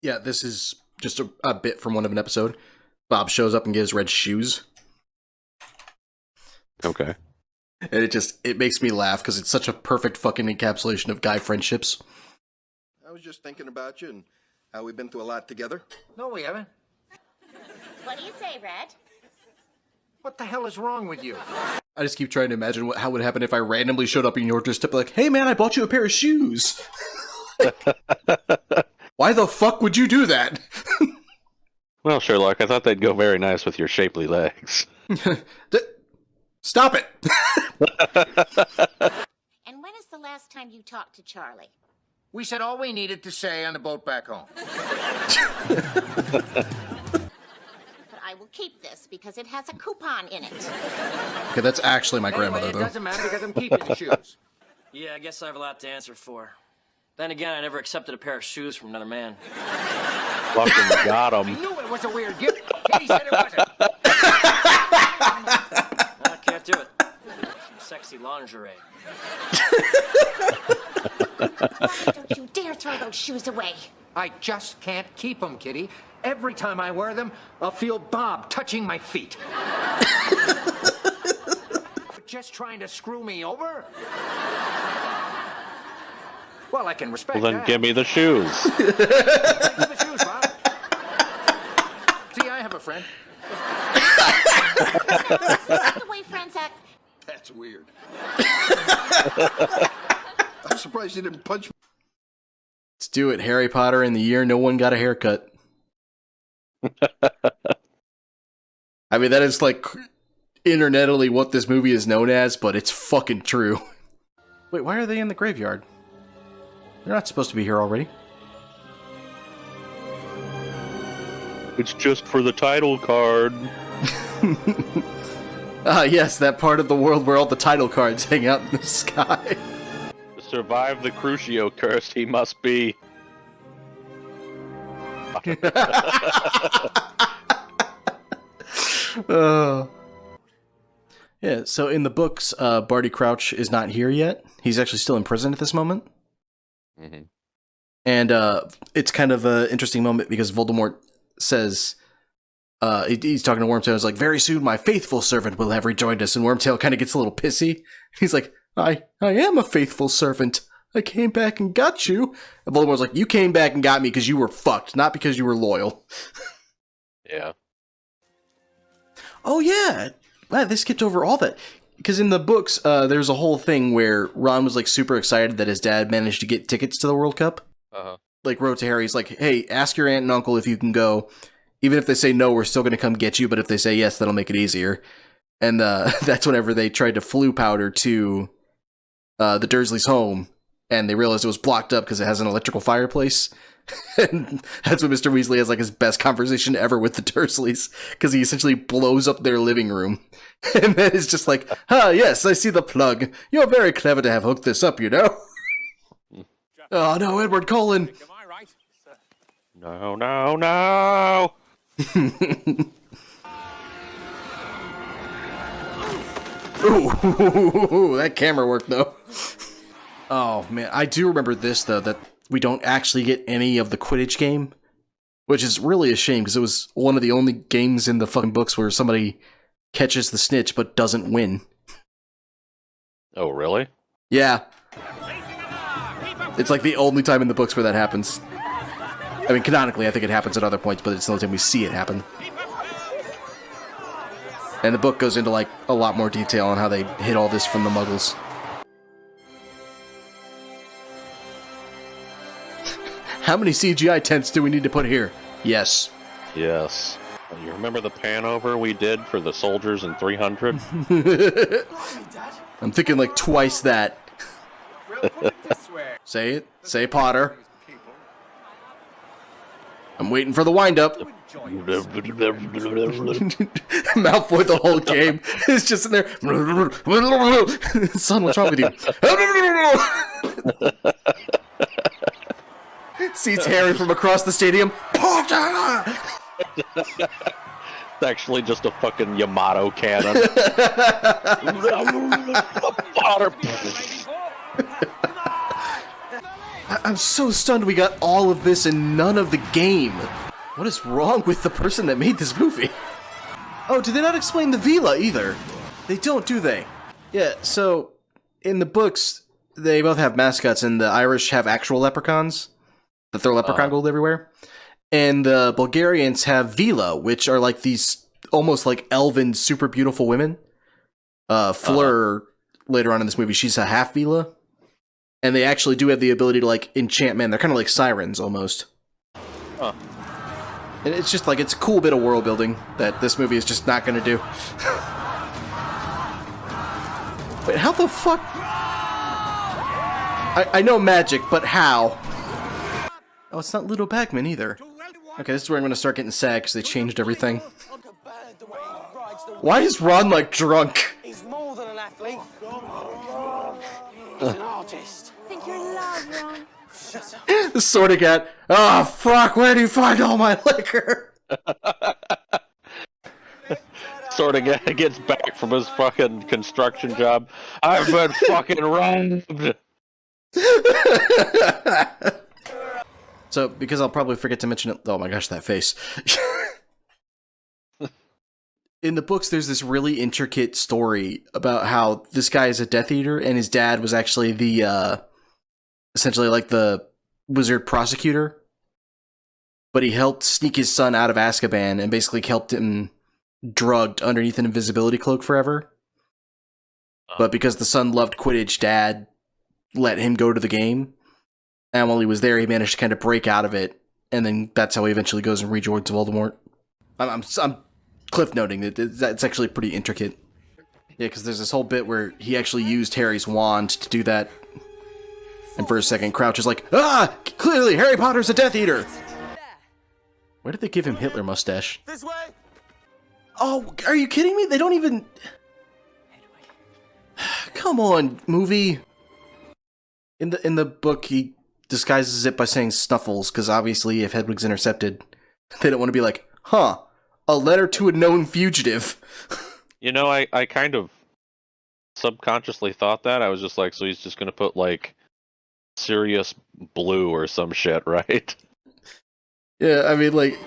Yeah, this is just a bit from one of an episode. Bob shows up and gives Red shoes. Okay. And it makes me laugh because it's such a perfect fucking encapsulation of guy friendships. I was just thinking about you and how we've been through a lot together. No, we haven't. What do you say, Red? What the hell is wrong with you? I just keep trying to imagine how it would happen if I randomly showed up in your doorstep like, hey man, I bought you a pair of shoes. Why the fuck would you do that? Well, Sherlock, I thought they'd go very nice with your shapely legs. Stop it! And when is the last time you talked to Charlie? We said all we needed to say on the boat back home. But I will keep this because it has a coupon in it. Okay, that's actually my grandmother, Anyway, it though. doesn't matter because I'm keeping the shoes. Yeah, I guess I have a lot to answer for. Then again, I never accepted a pair of shoes from another man. Fucking got I him. knew it was a weird gift. Katie said it wasn't. I can't do it. Some sexy lingerie. Don't you dare throw those shoes away. I just can't keep them, Kitty. Every time I wear them, I'll feel Bob touching my feet. Just trying to screw me over? Well, I can respect Well, then that. give me the shoes. Give the shoes, Bob. See, I have a friend. That's the way friends act. That's weird. I'm surprised you didn't punch me. Let's do it, Harry Potter in the year no one got a haircut. I mean, that is like internetally what this movie is known as, but it's fucking true. Wait, why are they in the graveyard? They're not supposed to be here already. It's just for the title card. Yes, that part of the world where all the title cards hang out in the sky. To survive the Crucio curse, he must be... Yeah, so in the books, Barty Crouch is not here yet. He's actually still in prison at this moment. Mm-hmm. And it's kind of an interesting moment because Voldemort says, he's talking to Wormtail, he's like, very soon my faithful servant will have rejoined us, and Wormtail kind of gets a little pissy. He's like, I am a faithful servant. I came back and got you. And Voldemort's like, you came back and got me because you were fucked, not because you were loyal. Yeah. Oh yeah, wow, they skipped over all that. Because in the books, there's a whole thing where Ron was like super excited that his dad managed to get tickets to the World Cup. Uh-huh. Like wrote to Harry, he's like, hey, ask your aunt and uncle if you can go. Even if they say no, we're still going to come get you, but if they say yes, that'll make it easier. And that's whenever they tried to flu powder to the Dursleys' home, and they realized it was blocked up because it has an electrical fireplace. And that's when Mr. Weasley has like his best conversation ever with the Dursleys, because he essentially blows up their living room. And then it's just like, yes, I see the plug. You're very clever to have hooked this up, you know? Oh no, Edward Cullen! Am I right? No, no, no! Ooh, that camera work though. Oh man, I do remember this though, that we don't actually get any of the Quidditch game, which is really a shame because it was one of the only games in the fucking books where somebody catches the snitch but doesn't win. Oh, really? Yeah. It's like the only time in the books where that happens. I mean, canonically, I think it happens at other points, but it's the only time we see it happen. And the book goes into, like, a lot more detail on how they hid all this from the Muggles. How many CGI tents do we need to put here? Yes. Yes. You remember the pan over we did for the soldiers in 300? I'm thinking, like, twice that. We'll put it this way. Say it. Say Potter. I'm waiting for the wind-up. Malfoy the whole game is just in there. Son, what's wrong with you? Sees Harry from across the stadium. Potter! It's actually just a fucking Yamato cannon. I'm so stunned we got all of this and none of the game. What is wrong with the person that made this movie? Oh, did they not explain the Vila either? They don't, do they? Yeah, so in the books, they both have mascots, and the Irish have actual leprechauns that throw leprechaun gold everywhere. And the Bulgarians have Vila, which are like these almost like elven, super beautiful women. Fleur, later on in this movie, she's a half Vila. And they actually do have the ability to like enchant men. They're kind of like sirens almost. Huh. And it's just like, it's a cool bit of world building that this movie is just not going to do. Wait, how the fuck? I know magic, but how? Oh, it's not Ludo Bagman either. Okay, this is where I'm going to start getting sad because they changed everything. Why is Ron like drunk? He's more than an athlete. He's an artist. Think you're in love, Ron? The sorta cat. Oh fuck, where do you find all my liquor? Sort of gets back from his fucking construction job. I've been fucking robbed. So, because I'll probably forget to mention it. Oh my gosh, that face. In the books, there's this really intricate story about how this guy is a Death Eater, and his dad was actually the, essentially like the wizard prosecutor. But he helped sneak his son out of Azkaban and basically helped him drugged underneath an invisibility cloak forever. But because the son loved Quidditch, Dad let him go to the game. And while he was there, he managed to kind of break out of it. And then that's how he eventually goes and rejoins Voldemort. I'm cliff noting that that's actually pretty intricate. Yeah, because there's this whole bit where he actually used Harry's wand to do that. And for a second, Crouch is like, ah! Clearly, Harry Potter's a Death Eater! Why did they give him Hitler mustache? This way. Oh, are you kidding me? They don't even... Come on, movie. In the book, he disguises it by saying Snuffles, because obviously if Hedwig's intercepted, they don't want to be like, huh, a letter to a known fugitive. You know, I kind of subconsciously thought that. I was just like, so he's just going to put, like, Sirius Blue or some shit, right? Yeah, I mean, like,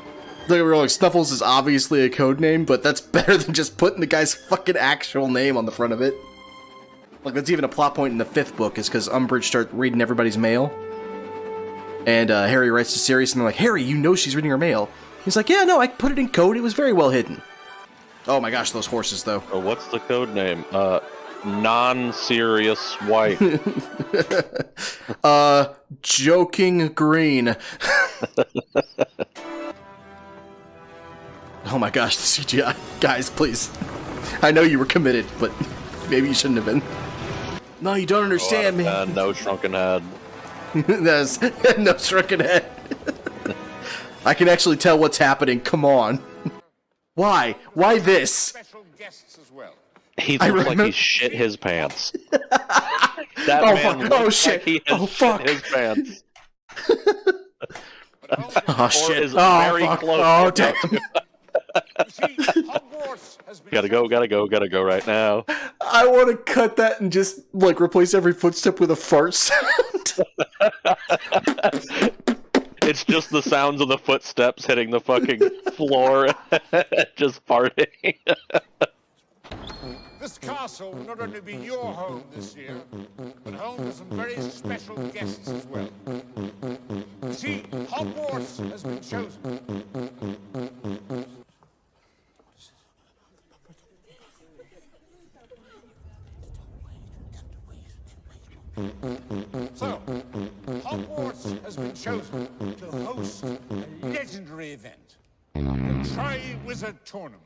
don't get me wrong, Snuffles is obviously a code name, but that's better than just putting the guy's fucking actual name on the front of it. Like, that's even a plot point in the 5th book, is because Umbridge starts reading everybody's mail. And Harry writes to Sirius, and they're like, Harry, you know she's reading her mail. He's like, yeah, no, I put it in code, it was very well hidden. Oh my gosh, those horses, though. Oh, what's the code name? Non-serious wife. Joking Green. Oh my gosh, the CGI. Guys, please. I know you were committed, but maybe you shouldn't have been. No, you don't understand, man. No shrunken head. That's no shrunken head. I can actually tell what's happening. Come on. Why? Why this? Special guests as well. He looks like he shit his pants. That Oh, man fuck. looks Oh, shit. like he has Oh, fuck. shit his pants. Oh shit. is Oh very fuck. close. Oh damn. You see, Hogwarts has been Gotta go right now. I want to cut that and just like replace every footstep with a fart sound. It's just the sounds of the footsteps hitting the fucking floor, just farting. This castle will not only be your home this year, but home to some very special guests as well. You see, Hogwarts has been chosen. So, Hogwarts has been chosen to host a legendary event, the Tri-Wizard Tournament.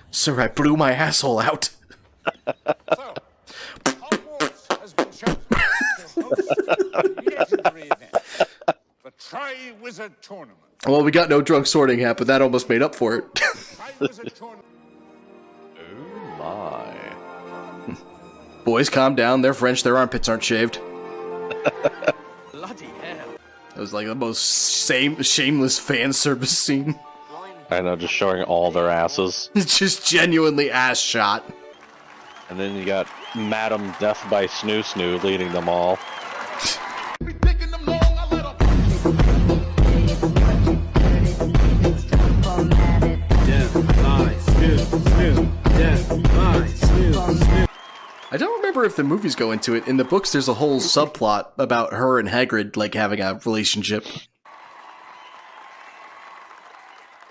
Sir, I blew my asshole out. So, Hogwarts has been chosen to host a legendary event, the Tri-Wizard Tournament. Well, we got no drunk sorting hat, but that almost made up for it. Tri-Wizard Tournament. Oh my. Boys, calm down. They're French. Their armpits aren't shaved. Bloody hell. That was like the most shameless fan service scene. I know, just showing all their asses. It's just genuinely ass shot. And then you got Madam Death by Snoo Snoo leading them all. I don't remember if the movies go into it. In the books, there's a whole subplot about her and Hagrid, like, having a relationship.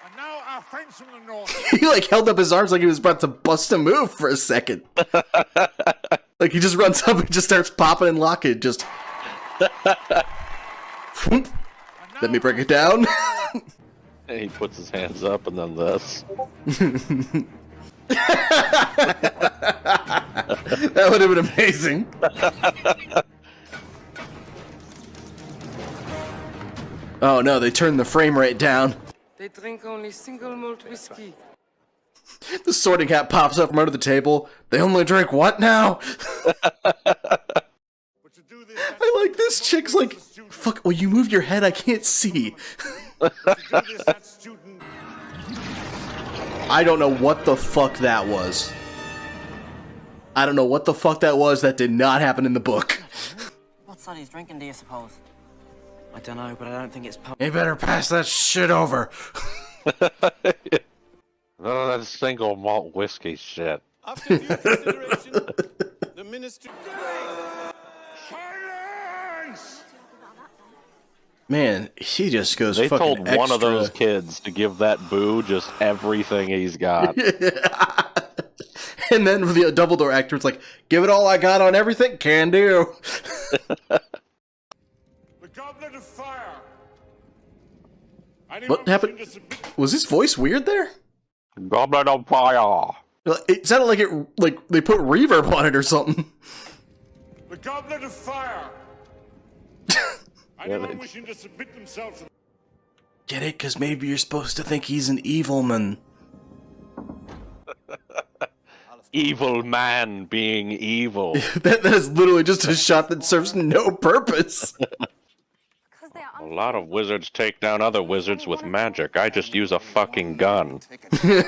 And now our friends from the north. He, like, held up his arms like he was about to bust a move for a second. Like, he just runs up and just starts popping and locking, just... Let me break it down. And he puts his hands up and then this. That would have been amazing. Oh no, they turned the frame rate down. They drink only single malt whiskey. The sorting hat pops up from under the table. They only drink what now? I like this chick's like, fuck, well you move your head, I can't see. I don't know what the fuck that was. I don't know what the fuck that was. That did not happen in the book. What side he's drinking, do you suppose? I don't know, but I don't think it's pub. You better pass that shit over. Oh, that single malt whiskey shit. After due consideration, the ministry... Silence! Man, he just goes They fucking told one of extra. those kids to give that boo just everything he's got. And then the Dumbledore actor was like, give it all I got on everything? Can do. The Goblet of Fire. What happened? Was his voice weird there? Goblet of Fire. It sounded like they put reverb on it or something. The Goblet of Fire. Anyone wishing to submit themselves to... Get it? Because maybe you're supposed to think he's an evil man. Evil man being evil. That is literally just a shot that serves no purpose. A lot of wizards take down other wizards with magic. I just use a fucking gun. Bro,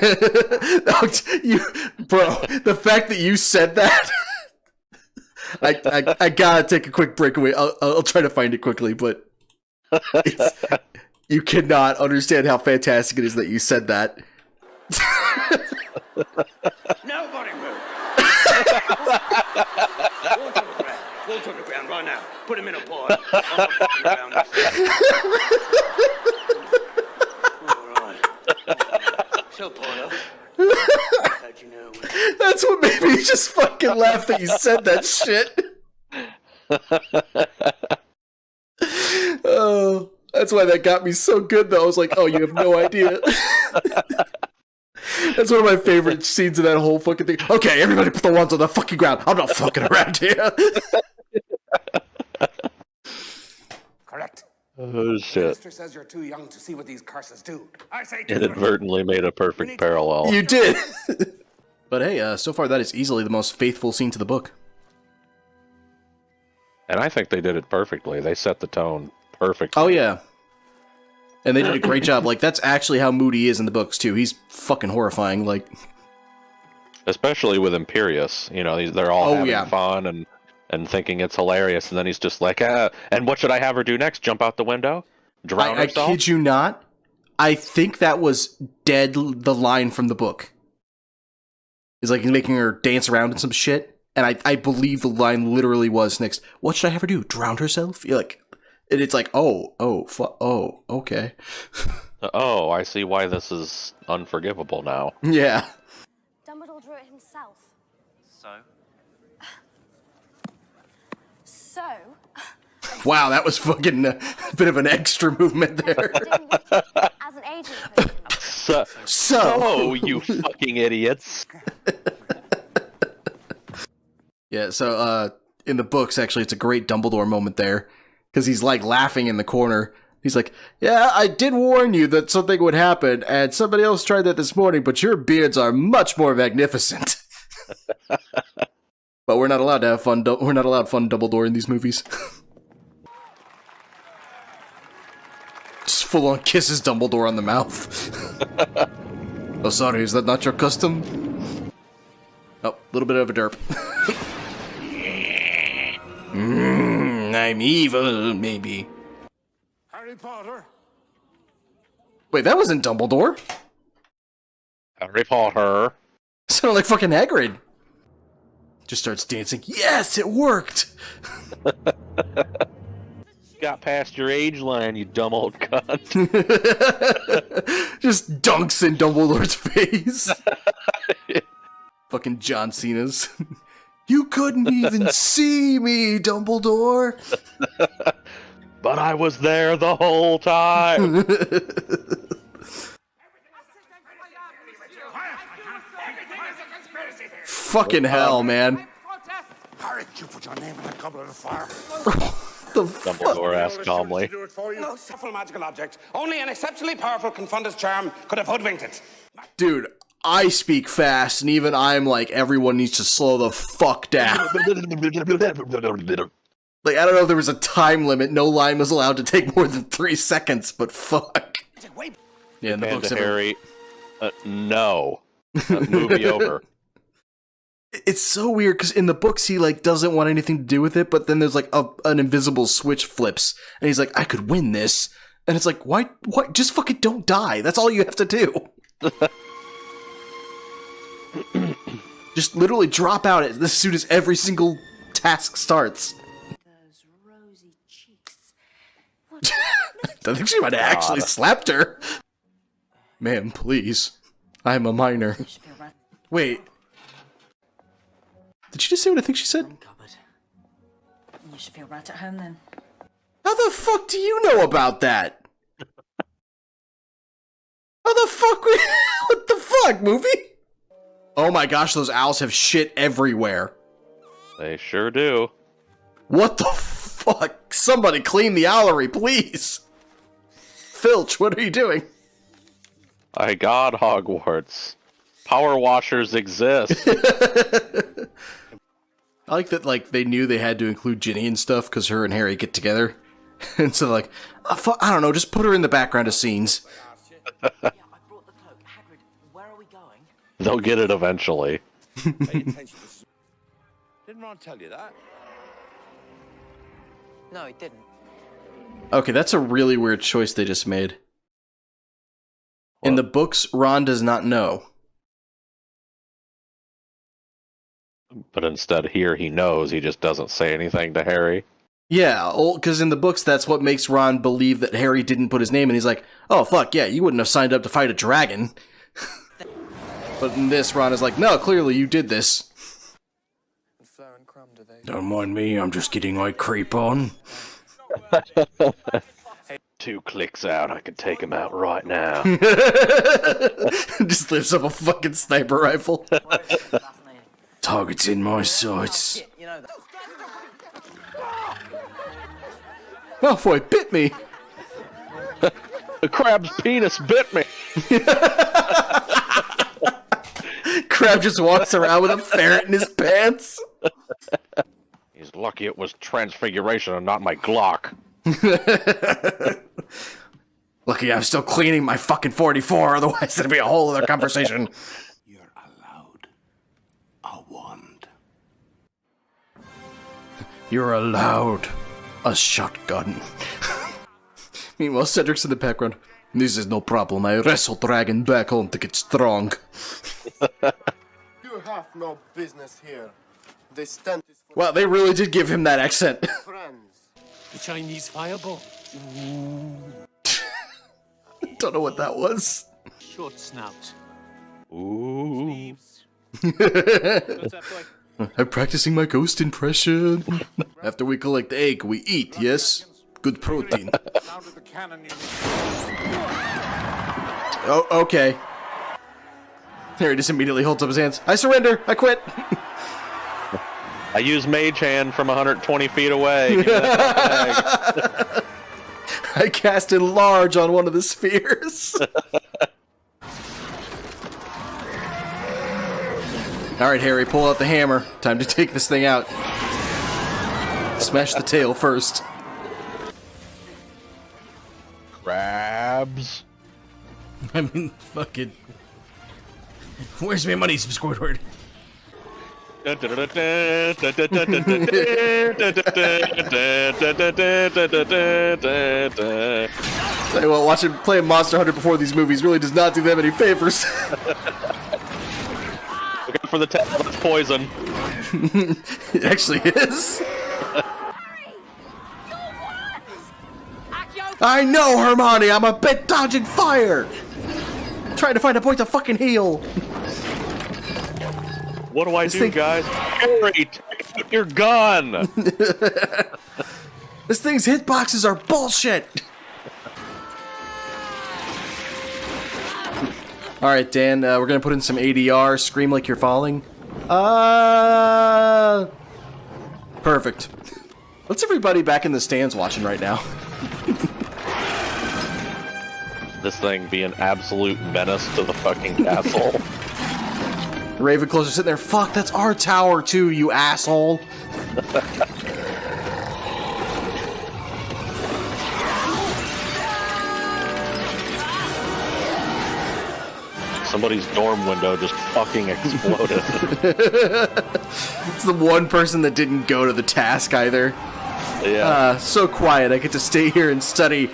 the fact that you said that... I gotta take a quick breakaway. I'll try to find it quickly, but you cannot understand how fantastic it is that you said that. Nobody move! Walk on the ground right now. Put him in a pod. I'm not fucking around. Alright. Chill, Porter. How'd you know? That's what made me just fucking laugh that you said that shit. Oh, that's why that got me so good though. I was like, oh, you have no idea. That's one of my favorite scenes of that whole fucking thing. Okay, everybody put the wands on the fucking ground. I'm not fucking around here. Correct. Oh shit. Minister says you're too young to see what these curses do. I say Inadvertently made a perfect parallel. You did. But hey, so far that is easily the most faithful scene to the book. And I think they did it perfectly. They set the tone perfectly. Oh yeah. And they did a great job. Like, that's actually how Moody is in the books, too. He's fucking horrifying, like... Especially with Imperius. You know, they're all having fun and thinking it's hilarious, and then he's just like, and what should I have her do next? Jump out the window? Drown herself? I kid you not. I think that was dead the line from the book. It's like he's making her dance around in some shit, and I believe the line literally was next, what should I have her do? Drown herself? You're like... And it's like, oh, okay. Oh, I see why this is unforgivable now. Yeah. Dumbledore drew it himself. So? Wow, that was fucking a bit of an extra movement there. As an agent. So, you fucking idiots. Yeah, so, in the books, actually, it's a great Dumbledore moment there. Because he's, like, laughing in the corner. He's like, yeah, I did warn you that something would happen, and somebody else tried that this morning, but your beards are much more magnificent. But we're not allowed to have fun. We're not allowed fun Dumbledore in these movies. Just full on kisses Dumbledore on the mouth. Oh, sorry, is that not your custom? Oh, a little bit of a derp. I'm evil, maybe. Harry Potter. Wait, that wasn't Dumbledore. Harry Potter. Sounded like fucking Hagrid. Just starts dancing. Yes, it worked! Got past your age line, you dumb old cunt. Just dunks in Dumbledore's face. Fucking John Cena's. You couldn't even see me, Dumbledore! But I was there the whole time! Fucking hell, man. Harry, did you put your name in that goblet of fire? The Dumbledore asked calmly. No simple magical object. Only an exceptionally powerful confundus charm could have hoodwinked it. Dude, I speak fast, and even I'm like, everyone needs to slow the fuck down. Like, I don't know if there was a time limit. No line was allowed to take more than 3 seconds, but fuck. Yeah, in the books of Harry, no. Movie over. It's so weird, because in the books, he, like, doesn't want anything to do with it, but then there's, like, an invisible switch flips, and he's like, I could win this. And it's like, why? Just fucking don't die. That's all you have to do. Just literally drop out as soon as every single task starts. Those rosy cheeks. I think she might have actually slapped her. Ma'am, please. I'm a minor. Wait. Did she just say what I think she said? You should feel right at home then. How the fuck do you know about that? How the fuck? What the fuck, movie? Oh my gosh, those owls have shit everywhere. They sure do. What the fuck? Somebody clean the owlery, please. Filch, what are you doing? My God, Hogwarts. Power washers exist. I like that, like, they knew they had to include Ginny and stuff because her and Harry get together. And so, like, I don't know, just put her in the background of scenes. Yeah, I brought the cloak. Hagrid, where are we going? They'll get it eventually. Didn't Ron tell you that? No, he didn't. Okay, that's a really weird choice they just made. In the books, Ron does not know. But instead here he knows, he just doesn't say anything to Harry. Yeah, because in the books, that's what makes Ron believe that Harry didn't put his name in. He's like, oh, fuck, yeah, you wouldn't have signed up to fight a dragon. But in this, Ron is like, no, clearly you did this. Don't mind me, I'm just getting my creep on. 2 clicks out, I could take him out right now. Just lifts up a fucking sniper rifle. Target's in my sights. Malfoy bit me! The crab's penis bit me! Crab just walks around with a ferret in his pants. He's lucky it was Transfiguration and not my Glock. Lucky I'm still cleaning my fucking 44, otherwise it'd be a whole other conversation. You're allowed a wand. You're allowed a shotgun. Meanwhile, Cedric's in the background. This is no problem. I wrestle dragon back home to get strong. You have no business here. This tent is for Wow, they really did give him that accent. friends. The Chinese fireball. Don't know what that was. Short snout. Ooh. I'm practicing my ghost impression. After we collect the egg, we eat, yes? Good protein. Oh, okay. Harry just immediately holds up his hands. I surrender. I quit. I use Mage Hand from 120 feet away. Give me that bag. I cast enlarge on one of the spheres. Alright, Harry, pull out the hammer. Time to take this thing out. Smash the tail first. Crabs. I mean, fucking... Where's my money, Squidward? Tell you what, watching play Monster Hunter before these movies really does not do them any favors. Look out for the tail, that's poison. It actually is. I know, Hermione, I'm a bit dodging fire. Trying to find a point to fucking heal. What do I do, guys? Harry, take out your gun! This thing's hitboxes are bullshit! Alright, Dan, we're gonna put in some ADR, scream like you're falling. Perfect. What's everybody back in the stands watching right now? This thing be an absolute menace to the fucking castle. Ravenclaws are sitting there, fuck, that's our tower too, you asshole! Somebody's dorm window just fucking exploded. It's the one person that didn't go to the task either. Yeah. So quiet, I get to stay here and study.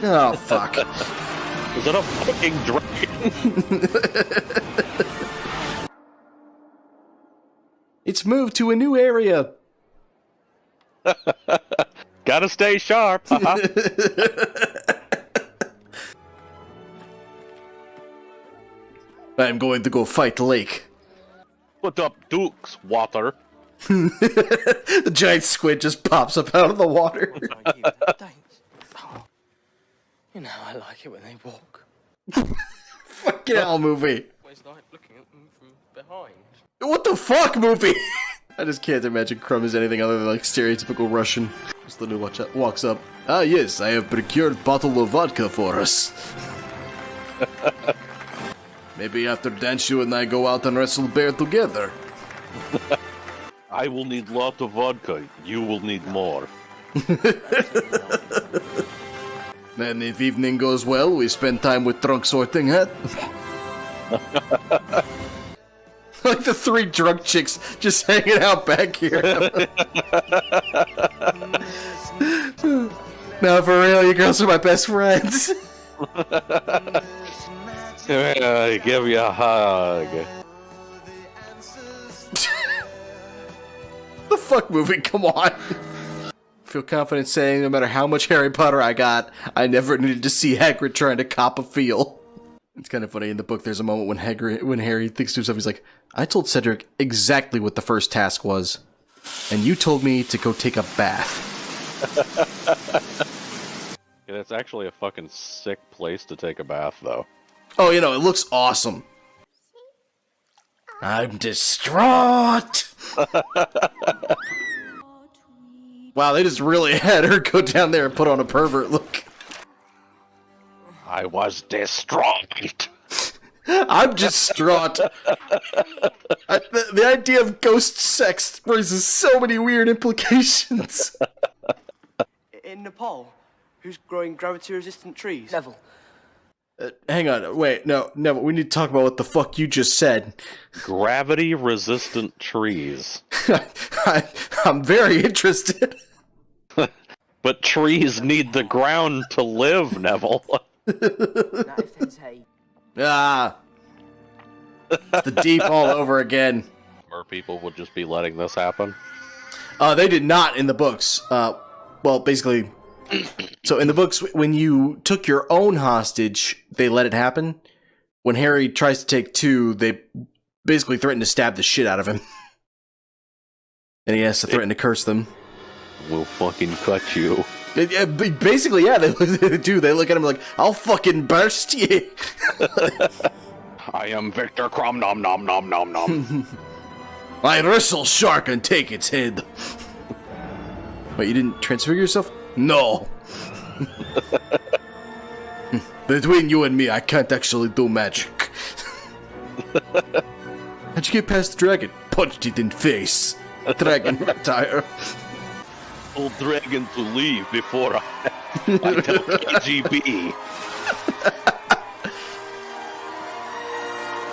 Oh, fuck. Is that a fucking dragon? It's moved to a new area. Gotta stay sharp. Uh-huh. I'm going to go fight Lake. What's up, Duke's water? The giant squid just pops up out of the water. You know, I like it when they walk. Fucking hell, movie. It's like looking at them from behind. What the fuck, movie? I just can't imagine Crumb as anything other than like stereotypical Russian. Just literally walks up. Ah, yes, I have procured bottle of vodka for us. Maybe after dance you and I go out and wrestle bear together. I will need lot of vodka. You will need more. Then if evening goes well, we spend time with Drunk Sorting Hat. Like the three drunk chicks just hanging out back here. No, for real, you girls are my best friends. Give you a hug. The fuck, movie? Come on. Feel confident saying no matter how much Harry Potter I got, I never needed to see Hagrid trying to cop a feel. It's kind of funny in the book. There's a moment when Harry thinks to himself, he's like, "I told Cedric exactly what the first task was, and you told me to go take a bath." Yeah, it's actually a fucking sick place to take a bath, though. Oh, you know, it looks awesome. I'm distraught. Wow, they just really had her go down there and put on a pervert look. I was distraught. I'm distraught. The idea of ghost sex raises so many weird implications. In Nepal, who's growing gravity-resistant trees? Neville. Hang on, wait, no, we need to talk about what the fuck you just said. Gravity-resistant trees. I'm very interested. But trees need the ground to live, Neville. Ah. The deep all over again. More people would just be letting this happen. They did not in the books. Well, basically... So in the books, when you took your own hostage, they let it happen. When Harry tries to take two, they basically threaten to stab the shit out of him. And he has to threaten to curse them. We'll fucking cut you. Basically, yeah, they do. They look at him like, I'll fucking burst you. I am Victor Crumb Nom Nom Nom Nom Nom. I wrestle shark and take its head. Wait, you didn't transfigure yourself? No. Between you and me, I can't actually do magic. How'd you get past the dragon? Punched it in face. Dragon retire. Told dragon to leave before I tell KGB.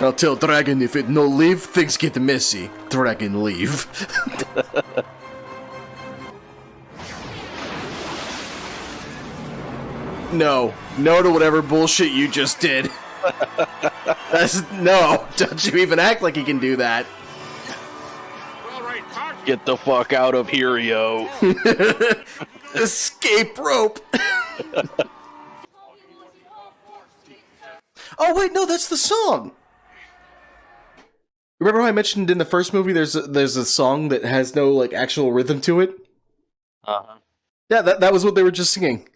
I'll tell Dragon if it no leave, things get messy. Dragon leave. No to whatever bullshit you just did. No, don't you even act like you can do that. Get the fuck out of here, yo. Escape rope. Oh wait, no, that's the song. Remember how I mentioned in the first movie there's a song that has no like actual rhythm to it? Uh-huh. Yeah, that was what they were just singing.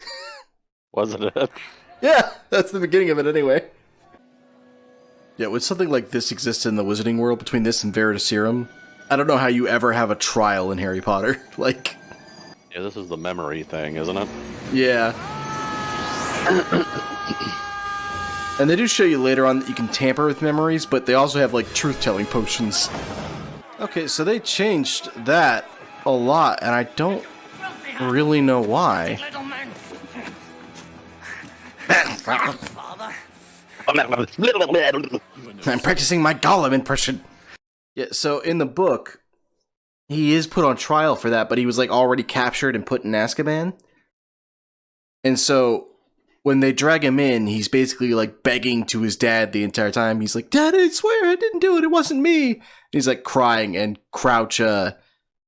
Wasn't it? Yeah, that's the beginning of it anyway. Yeah, would something like this exist in the Wizarding world between this and Veritaserum? I don't know how you ever have a trial in Harry Potter. Like... Yeah, this is the memory thing, isn't it? Yeah. And they do show you later on that you can tamper with memories, but they also have, like, truth-telling potions. Okay, so they changed that a lot, and I don't really know why. I'm practicing my Gollum impression. Yeah, so in the book, he is put on trial for that, but he was like already captured and put in Azkaban. And so when they drag him in, he's basically like begging to his dad the entire time. He's like, "Dad, I swear I didn't do it. It wasn't me." And he's like crying, and Crouch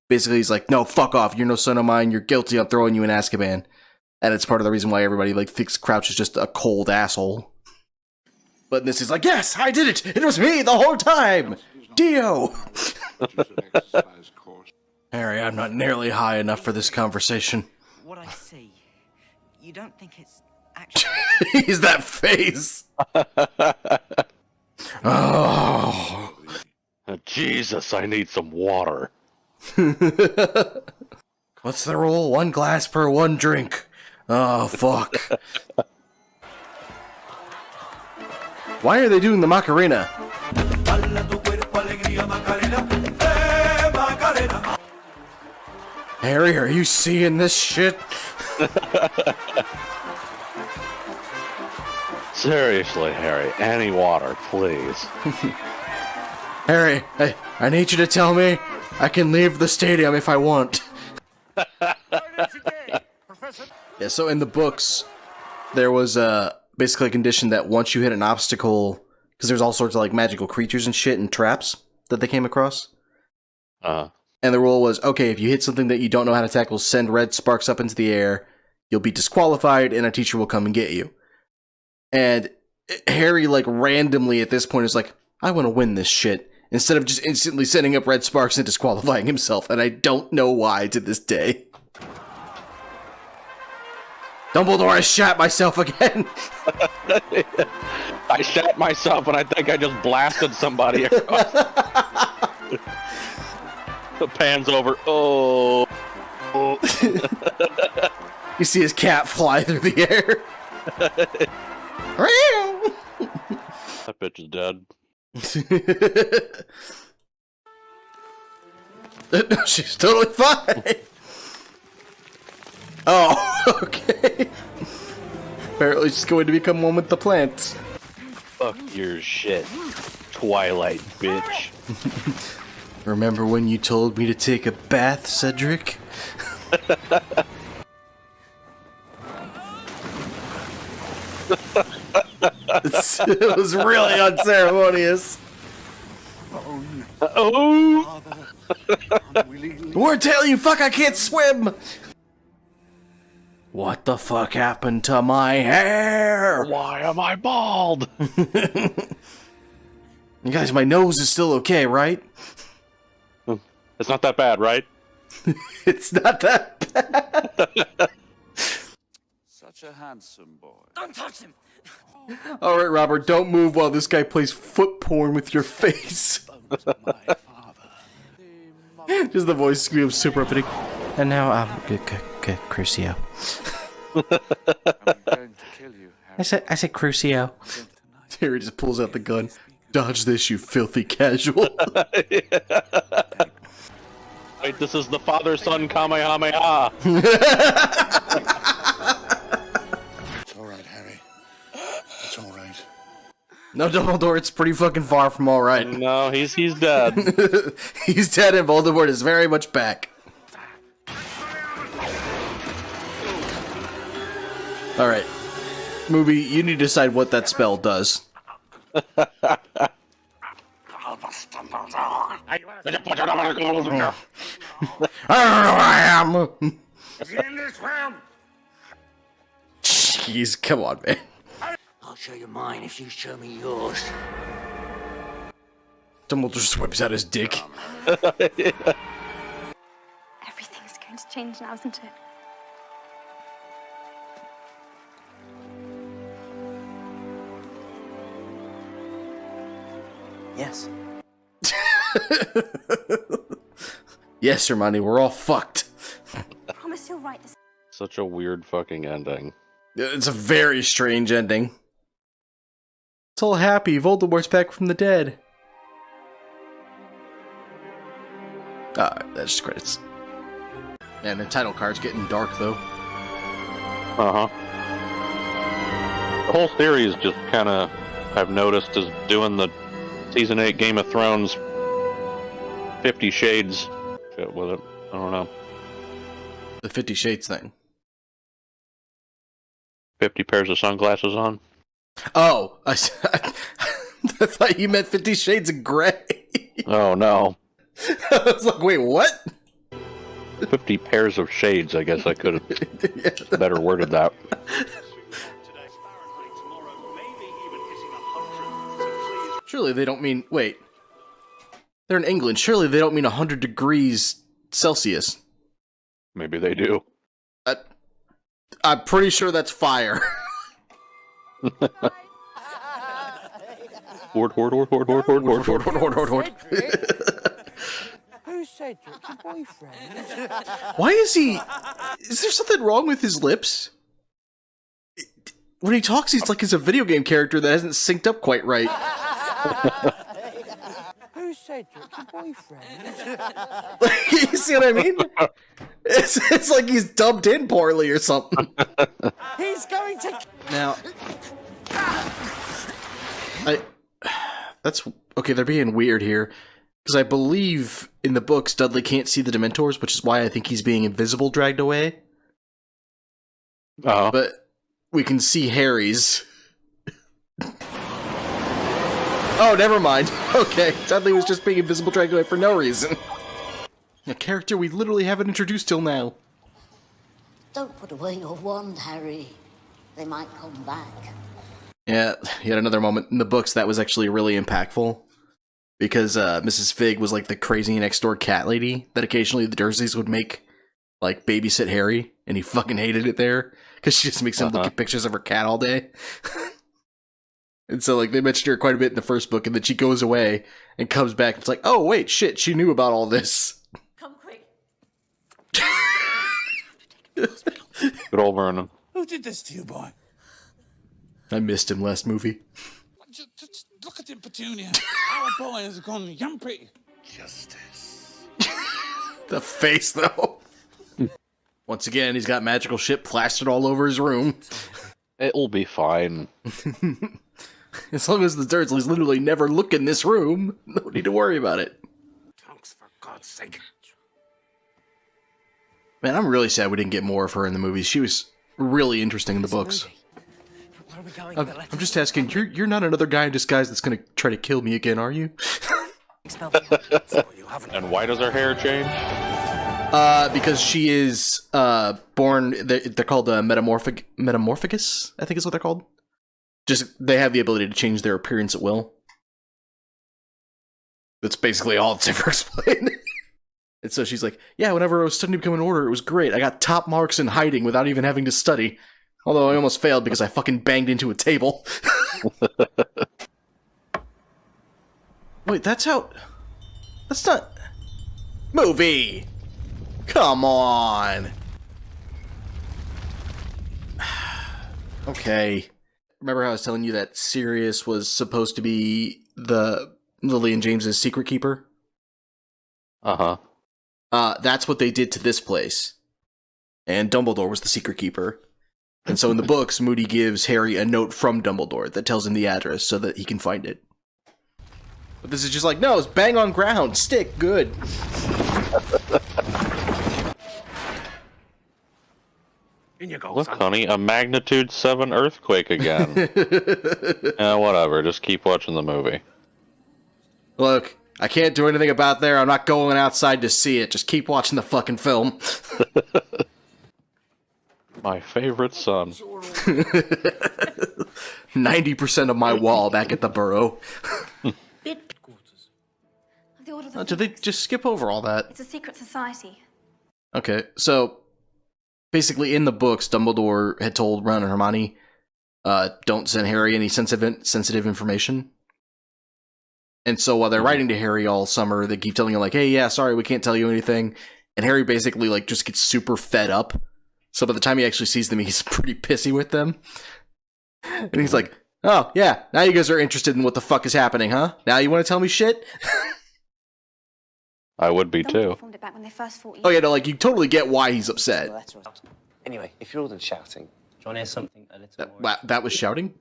basically he's like, "No, fuck off. You're no son of mine. You're guilty. I'm throwing you in Azkaban." And it's part of the reason why everybody like thinks Crouch is just a cold asshole. But this is like, "Yes, I did it! It was me the whole time! Dio!" Harry, I'm not nearly high enough for this conversation. What I see, you don't think it's actually... He's that face! Oh. Jesus, I need some water. What's the rule? 1 glass per 1 drink. Oh, fuck. Why are they doing the Macarena? Harry, are you seeing this shit? Seriously, Harry, any water, please. Harry, I need you to tell me I can leave the stadium if I want. Yeah, so in the books, there was basically a condition that once you hit an obstacle, because there's all sorts of like magical creatures and shit and traps that they came across. And the rule was, okay, if you hit something that you don't know how to tackle, send red sparks up into the air, you'll be disqualified, and a teacher will come and get you. And Harry, like, randomly at this point is like, I want to win this shit, instead of just instantly sending up red sparks and disqualifying himself, and I don't know why to this day. Dumbledore, I shat myself again! I shat myself, and I think I just blasted somebody across. The pan's over. Oh. You see his cat fly through the air. That bitch is dead. No, she's totally fine. Oh, okay. Apparently she's going to become one with the plants. Fuck your shit, Twilight bitch. Remember when you told me to take a bath, Cedric? It was really unceremonious. Oh! Word tell you, fuck, I can't swim! What the fuck happened to my hair? Why am I bald? You guys, my nose is still okay, right? It's not that bad, right? It's not that bad. Such a handsome boy. Don't touch him! Alright, Robert, don't move while this guy plays foot porn with your face. Just the voice screams super uppity. And now, Crucio. I said Crucio. Harry just pulls out the gun. Dodge this, you filthy casual. Wait, this is the father-son Kamehameha. It's all right, Harry. It's all right. No, Dumbledore, it's pretty fucking far from all right. No, he's dead. He's dead, and Voldemort is very much back. All right, movie, you need to decide what that spell does. I don't know I am. in this room. Jeez, come on, man. I'll show you mine if you show me yours. Dumbledore just whips out his dick. Everything's going to change now, isn't it? Yes. Yes, Hermione, we're all fucked. I promise you'll write this. Such a weird fucking ending. It's a very strange ending. It's all happy. Voldemort's back from the dead. That's just credits. Man, the title card's getting dark, though. Uh-huh. The whole series just kind of, I've noticed, is doing the Season 8 Game of Thrones 50 Shades shit with it. I don't know. The 50 Shades thing. 50 pairs of sunglasses on. Oh, I thought you meant 50 Shades of Grey. Oh, no. I was like, wait, what? 50 pairs of shades, I guess I could have better worded that. Surely they don't mean... Wait. They're in England. Surely they don't mean 100 degrees Celsius. Maybe they do. I'm pretty sure that's fire. Horde. Who said you're your boyfriend? Why is he... Is there something wrong with his lips? When he talks, he's like he's a video game character that hasn't synced up quite right. Who said you're your boyfriend? You see what I mean? It's like he's dubbed in poorly or something. He's going to... Now... That's... Okay, they're being weird here. Because I believe in the books, Dudley can't see the Dementors, which is why I think he's being invisible dragged away. Oh. But we can see Harry's. Oh, never mind. Okay, Dudley was just being invisible dragged away for no reason. A character we literally haven't introduced till now. Don't put away your wand, Harry. They might come back. Yeah, yet another moment in the books that was actually really impactful. Because Mrs. Fig was like the crazy next door cat lady that occasionally the Dursleys would make like babysit Harry, and he fucking hated it there because she just makes him look at pictures of her cat all day. And so like they mentioned her quite a bit in the first book, and then she goes away and comes back and it's like, oh wait, shit, she knew about all this. Come quick. Good old Vernon. Who did this to you, boy? I missed him last movie. Just look at him, Petunia. Our boy has gone yumpy. Justice. The face, though. Once again, he's got magical shit plastered all over his room. It'll be fine. As long as the Dursleys literally never look in this room, no need to worry about it. Tonks, for God's sake. Man, I'm really sad we didn't get more of her in the movies. She was really interesting in the books. Where are we going? I'm just asking, you're not another guy in disguise that's gonna try to kill me again, are you? And why does her hair change? Because she is born. They're called metamorphagus. I think is what they're called. Just they have the ability to change their appearance at will. That's basically all it's ever explained. And so she's like, yeah, whenever I was studying to become an order, it was great. I got top marks in hiding without even having to study. Although I almost failed because I fucking banged into a table. Wait, that's how... That's not... Movie! Come on! Okay. Remember how I was telling you that Sirius was supposed to be the Lily and James's secret keeper? Uh-huh. That's what they did to this place. And Dumbledore was the secret keeper. And so in the books, Moody gives Harry a note from Dumbledore that tells him the address so that he can find it. But this is just like, no, it's bang on ground, stick, good. In you go, Look, son. honey, a magnitude 7 earthquake again. Whatever, just keep watching the movie. Look, I can't do anything about there. I'm not going outside to see it. Just keep watching the fucking film. My favorite son. 90% of my wall back at the Burrow. The Order of the Did they just skip over all that? It's a secret society. Okay, so basically in the books, Dumbledore had told Ron and Hermione, don't send Harry any sensitive information. And so while they're writing to Harry all summer, they keep telling him, like, hey, yeah, sorry, we can't tell you anything. And Harry basically, like, just gets super fed up. So by the time he actually sees them, he's pretty pissy with them. And he's like, oh, yeah, now you guys are interested in what the fuck is happening, huh? Now you want to tell me shit? I would be too. Formed it back when they first fought. Oh yeah, no, like, you totally get why he's upset. Anyway, if you're all done shouting, do you want to hear something a little more? That was shouting?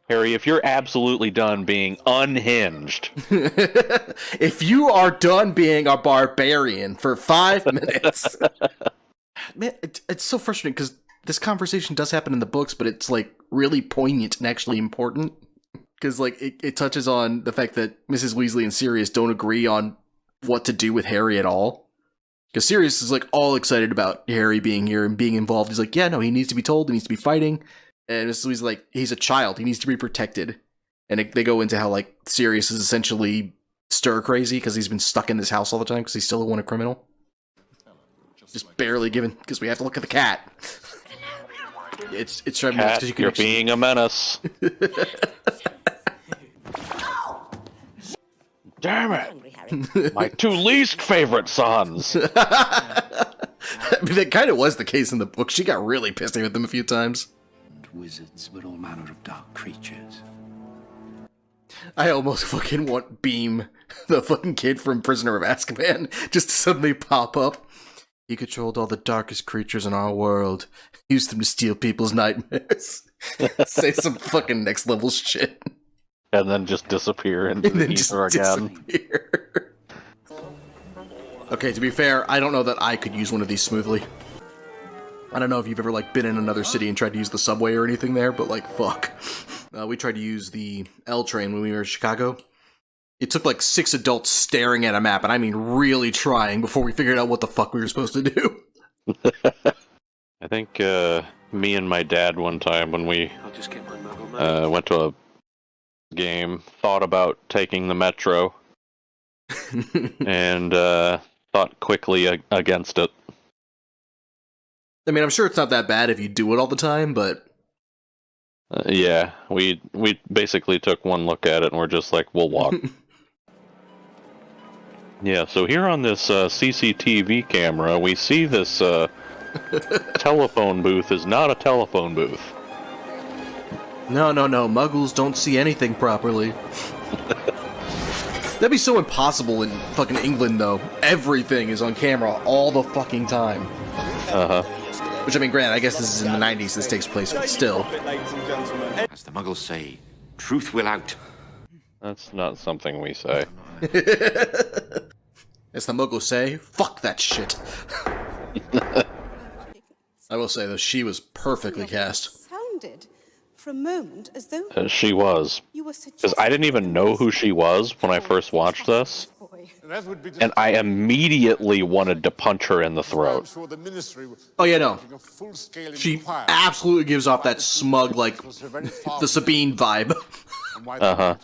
Harry, if you're absolutely done being unhinged. If you are done being a barbarian for 5 minutes. Man, it's so frustrating because this conversation does happen in the books, but it's like really poignant and actually important. Because like it touches on the fact that Mrs. Weasley and Sirius don't agree on what to do with Harry at all. Because Sirius is like all excited about Harry being here and being involved. He's like, yeah, no, he needs to be told, he needs to be fighting. And Mrs. Weasley's like, he's a child, he needs to be protected. And they go into how like Sirius is essentially stir crazy because he's been stuck in this house all the time because he's still a wanted criminal. Just barely given because we have to look at the cat. It's driving me nuts because you can You're being a menace. Damn it! My two least favorite sons. I mean, that kind of was the case in the book. She got really pissy with them a few times. Wizards, but all manner of dark creatures. I almost fucking want Beam, the fucking kid from Prisoner of Azkaban, just to suddenly pop up. He controlled all the darkest creatures in our world. Used them to steal people's nightmares. Say some fucking next level shit. And then just disappear into the ether again. Okay, to be fair, I don't know that I could use one of these smoothly. I don't know if you've ever like been in another city and tried to use the subway or anything there, but like, fuck. We tried to use the L train when we were in Chicago. It took like 6 adults staring at a map, and I mean really trying, before we figured out what the fuck we were supposed to do. I think me and my dad one time when we went to a game, thought about taking the metro, and thought quickly against it. I mean, I'm sure it's not that bad if you do it all the time, but... yeah, we basically took one look at it and we're just like, we'll walk. Yeah, so here on this CCTV camera, we see this telephone booth is not a telephone booth. No, Muggles don't see anything properly. That'd be so impossible in fucking England, though. Everything is on camera all the fucking time. Uh-huh. Which, I mean, granted, I guess this is in the 90s this takes place, but still. As the Muggles say, truth will out. That's not something we say. As the Muggles say, fuck that shit. I will say, though, she was perfectly cast. Sounded for a moment as though She was. Because I didn't even know who she was when I first watched this. And I immediately wanted to punch her in the throat. Oh yeah, no. She absolutely gives off that smug, like, the Sabine vibe. Uh-huh.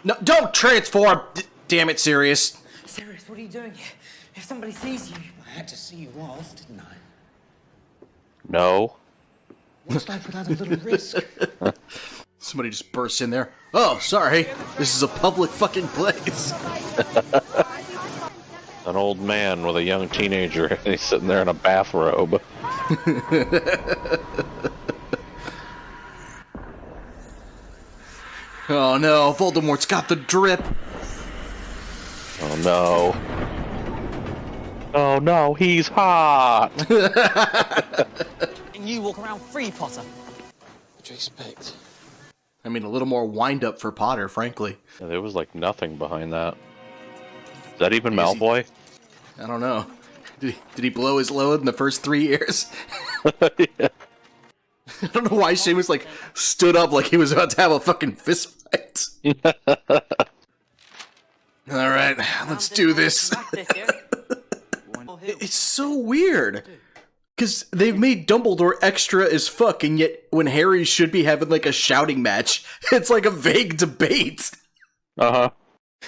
No, don't transform! Damn it, Sirius. Sirius, what are you doing here? If somebody sees you... I had to see you off, didn't I? No. What's life without a little risk? Somebody just bursts in there. Oh, sorry. This is a public fucking place. An old man with a young teenager, and he's sitting there in a bathrobe. Oh no, Voldemort's got the drip. Oh no. Oh no, he's hot! letting you walk around free, Potter. What do you expect? I mean, a little more wind-up for Potter, frankly. Yeah, there was like nothing behind that. Is that even Malfoy? I don't know. Did he blow his load in the first 3 years? Yeah. I don't know why Seamus like stood up like he was about to have a fucking fist fight. All right, let's do this. It's so weird because they've made Dumbledore extra as fuck, and yet when Harry should be having like a shouting match, it's like a vague debate. Uh-huh.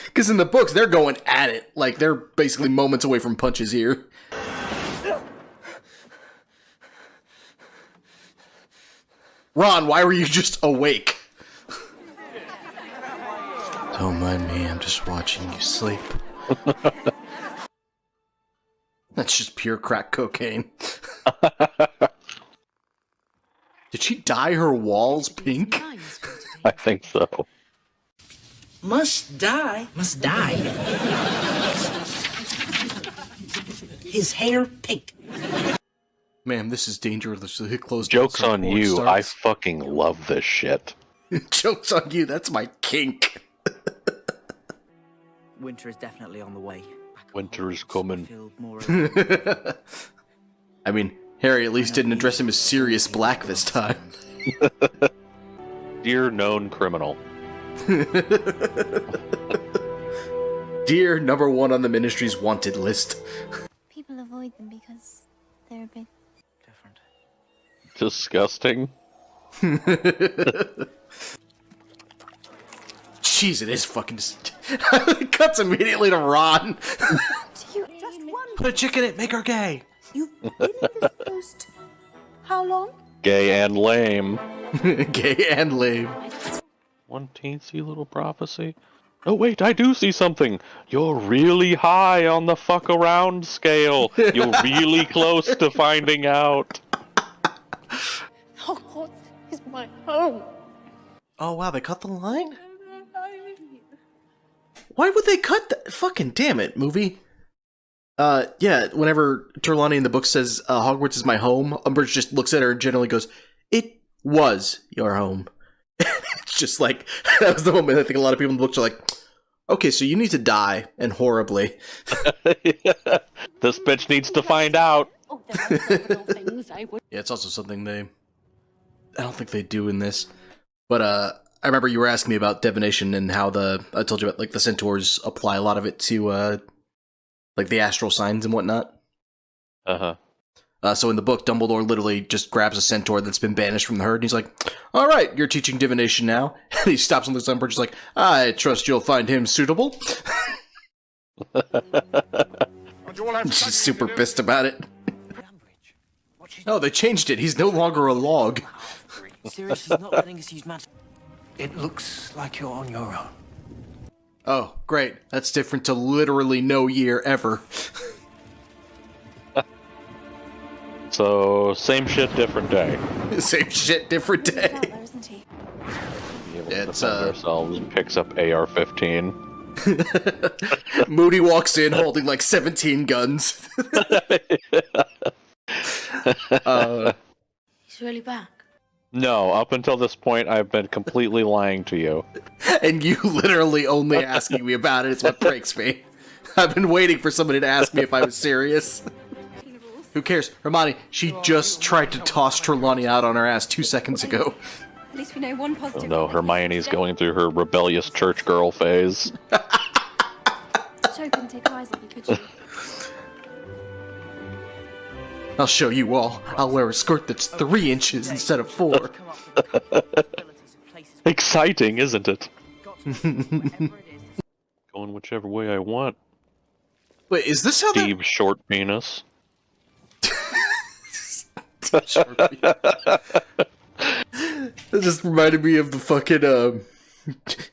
Because in the books, they're going at it. Like, they're basically moments away from punches here. Ron, why were you just awake? Don't mind me, I'm just watching you sleep. That's just pure crack cocaine. Did she dye her walls pink? I think so. Must die. Must die. His hair pink. Man, this is dangerously close. Joke's on you, I fucking love this shit. Joke's on you, that's my kink. Winter is definitely on the way. Winter's coming. I mean, Harry at least didn't address him as Sirius Black this time. Dear known criminal. Dear #1 on the Ministry's wanted list. People avoid them because they're a bit different. Disgusting. Jeez, it is fucking it cuts immediately to Ron. Put a chick in it, make her gay. You've been in this post how long? Gay and lame. Gay and lame. One teensy little prophecy. Oh wait, I do see something. You're really high on the fuck around scale. You're really close to finding out. Hogwarts is my home. Oh wow, they cut the line? Why would they cut that? Fucking damn it, movie. Yeah, whenever Trelawney in the book says Hogwarts is my home, Umbridge just looks at her and generally goes, "It was your home." It's just like, that was the moment I think a lot of people in the books are like, okay, so you need to die, and horribly. This bitch needs to find out. Yeah, it's also something I don't think they do in this. But I remember you were asking me about divination and how I told you about like the centaurs apply a lot of it to like the astral signs and whatnot. Uh-huh. So in the book, Dumbledore literally just grabs a centaur that's been banished from the herd, and he's like, "All right, you're teaching divination now." And he stops and looks at Umbridge, just like, "I trust you'll find him suitable." She's super pissed about it. Oh, they changed it. He's no longer a log. Sirius is not letting us use magic. It looks like you're on your own. Oh, great. That's different to literally no year ever. So, same shit, different day. Same shit, different day. It's ourselves picks up AR-15. Moody walks in holding like 17 guns. He's really back. No, up until this point, I've been completely lying to you. And you literally only asking me about it is what breaks me. I've been waiting for somebody to ask me if I was serious. Who cares? Hermione, she just tried to toss Trelawney out on her ass 2 seconds ago. At least we know one positive. No, Hermione's going through her rebellious church girl phase. Cho couldn't take eyes of you, could you? I'll show you all. I'll wear a skirt that's 3 inches instead of 4. Exciting, isn't it? Going whichever way I want. Wait, is this how Steve's short penis. That just reminded me of the fucking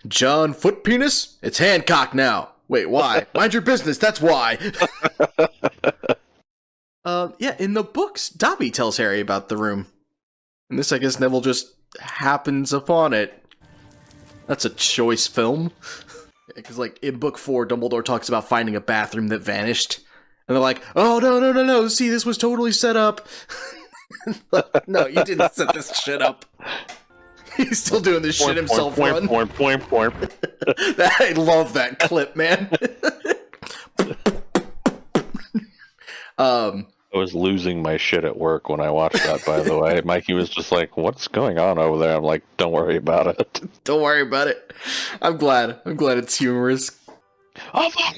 John Foot penis. It's Hancock now. Wait, why? Mind your business. That's why. Yeah, in the books, Dobby tells Harry about the room. And this, I guess, Neville just happens upon it. That's a choice film. Because, like, in book 4, Dumbledore talks about finding a bathroom that vanished. And they're like, oh, no, see, this was totally set up. No, you didn't set this shit up. He's still doing this shit himself, run. I love that clip, man. I was losing my shit at work when I watched that, by the way. Mikey was just like, what's going on over there? I'm like, don't worry about it. Don't worry about it. I'm glad it's humorous. Oh, fuck!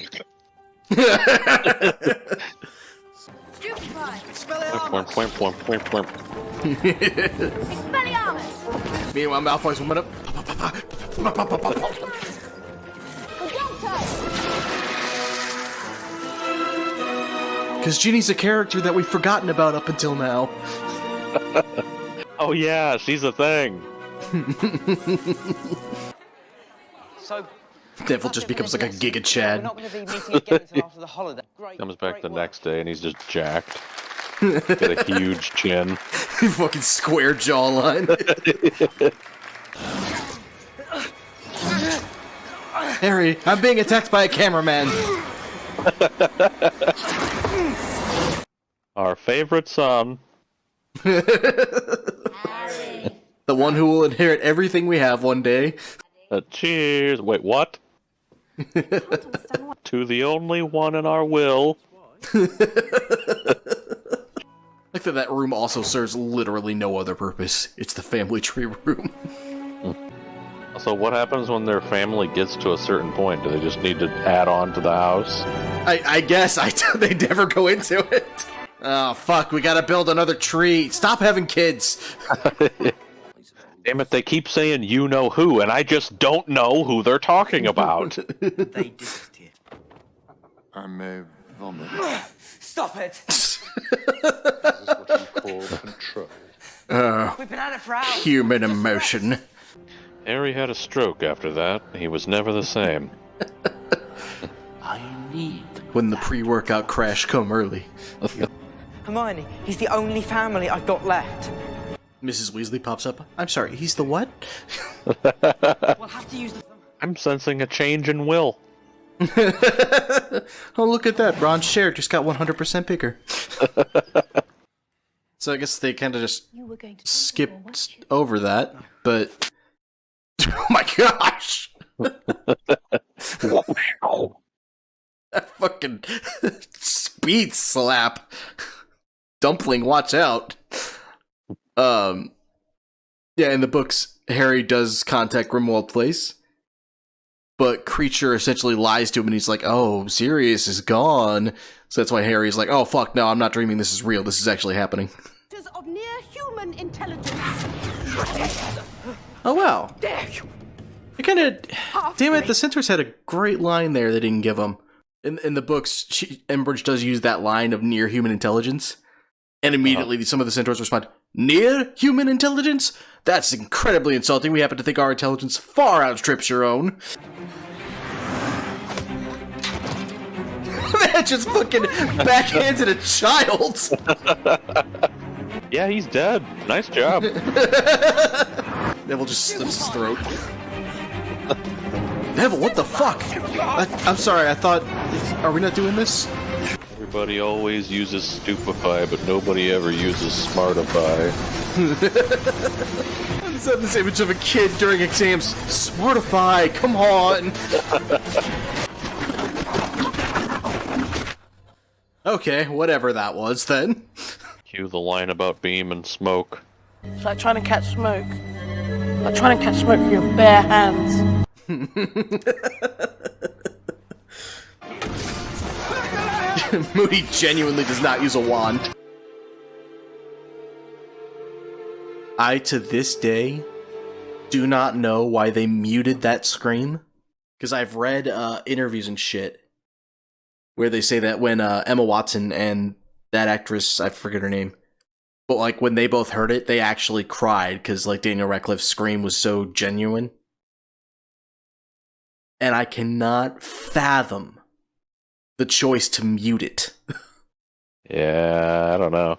Meanwhile, Malfoy's woman up. Because Ginny's a character that we've forgotten about up until now. Oh yeah, she's a thing. So, Neville just becomes like a Giga Chad. we're not going to be meeting again until after the holiday. Great. Comes back the next day and he's just jacked. Got a huge chin. Fucking square jawline. Harry, I'm being attacked by a cameraman. Our favorite son. The one who will inherit everything we have one day. Cheers. Wait, what? To the only one in our will. Like that room also serves literally no other purpose. It's the family tree room. So what happens when their family gets to a certain point? Do they just need to add on to the house? I guess they never go into it. Oh fuck, we gotta build another tree. Stop having kids. Damn it, they keep saying you know who, and I just don't know who they're talking about. They did it here. I may vomit. Stop it! This is what you call control. We've been at it for hours. Human emotion. Harry had a stroke after that. He was never the same. I need. When the pre-workout crash come early. Hermione, he's the only family I've got left. Mrs. Weasley pops up. I'm sorry, he's the what? We'll have to use the... I'm sensing a change in will. Oh, look at that. Ron's chair just got 100% bigger. So I guess they kind of just skipped over that, but... Oh my gosh! That fucking speed slap. Dumpling, watch out. Yeah, in the books, Harry does contact Grimmauld Place, but Creature essentially lies to him and he's like, oh, Sirius is gone. So that's why Harry's like, oh fuck, no, I'm not dreaming, this is real, this is actually happening. Of near human intelligence. Oh wow. Dare you? It kind of... Damn it, the Centaurs had a great line there they didn't give him. In the books, Umbridge does use that line of near human intelligence. And immediately some of the Centaurs respond, near human intelligence? That's incredibly insulting. We happen to think our intelligence far outstrips your own. Man just fucking backhanded a child. Yeah, he's dead. Nice job. Neville just slits his throat. Neville, what the fuck? I'm sorry, I thought... Are we not doing this? Everybody always uses Stupefy, but nobody ever uses Smartify. I just have this image of a kid during exams. Smartify, come on! Okay, whatever that was then. Cue the line about beam and smoke. It's like trying to catch smoke. Like trying to catch smoke with your bare hands. Moody genuinely does not use a wand. I, to this day, do not know why they muted that scream. Because I've read interviews and shit where they say that when Emma Watson and that actress, I forget her name, but like when they both heard it, they actually cried because like Daniel Radcliffe's scream was so genuine. And I cannot fathom the choice to mute it. Yeah, I don't know.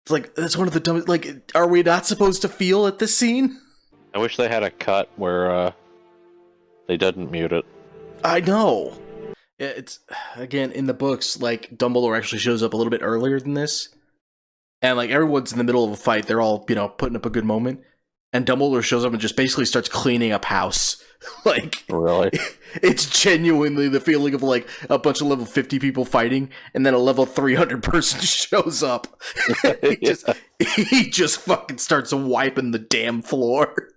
It's like, that's one of the dumbest, like, are we not supposed to feel at this scene? I wish they had a cut where they didn't mute it. I know. Yeah, it's, again, in the books, like, Dumbledore actually shows up a little bit earlier than this. and like everyone's in the middle of a fight. They're all, you know, putting up a good moment, and Dumbledore shows up and just basically starts cleaning up house. Like, really, it's genuinely the feeling of like a bunch of level 50 people fighting, and then a level 300 person shows up. he just fucking starts wiping the damn floor.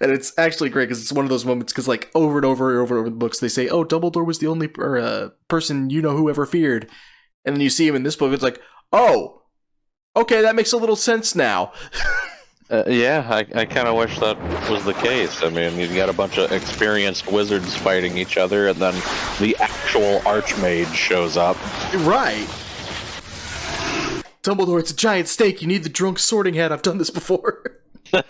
And it's actually great because it's one of those moments because like over and over and over the books they say, oh, Dumbledore was the only person you know who ever feared. And then you see him in this book, it's like, oh, okay, that makes a little sense now. Yeah, I kind of wish that was the case. I mean, you've got a bunch of experienced wizards fighting each other, and then the actual Archmage shows up. Right. Dumbledore, it's a giant snake. You need the drunk sorting hat. I've done this before. Now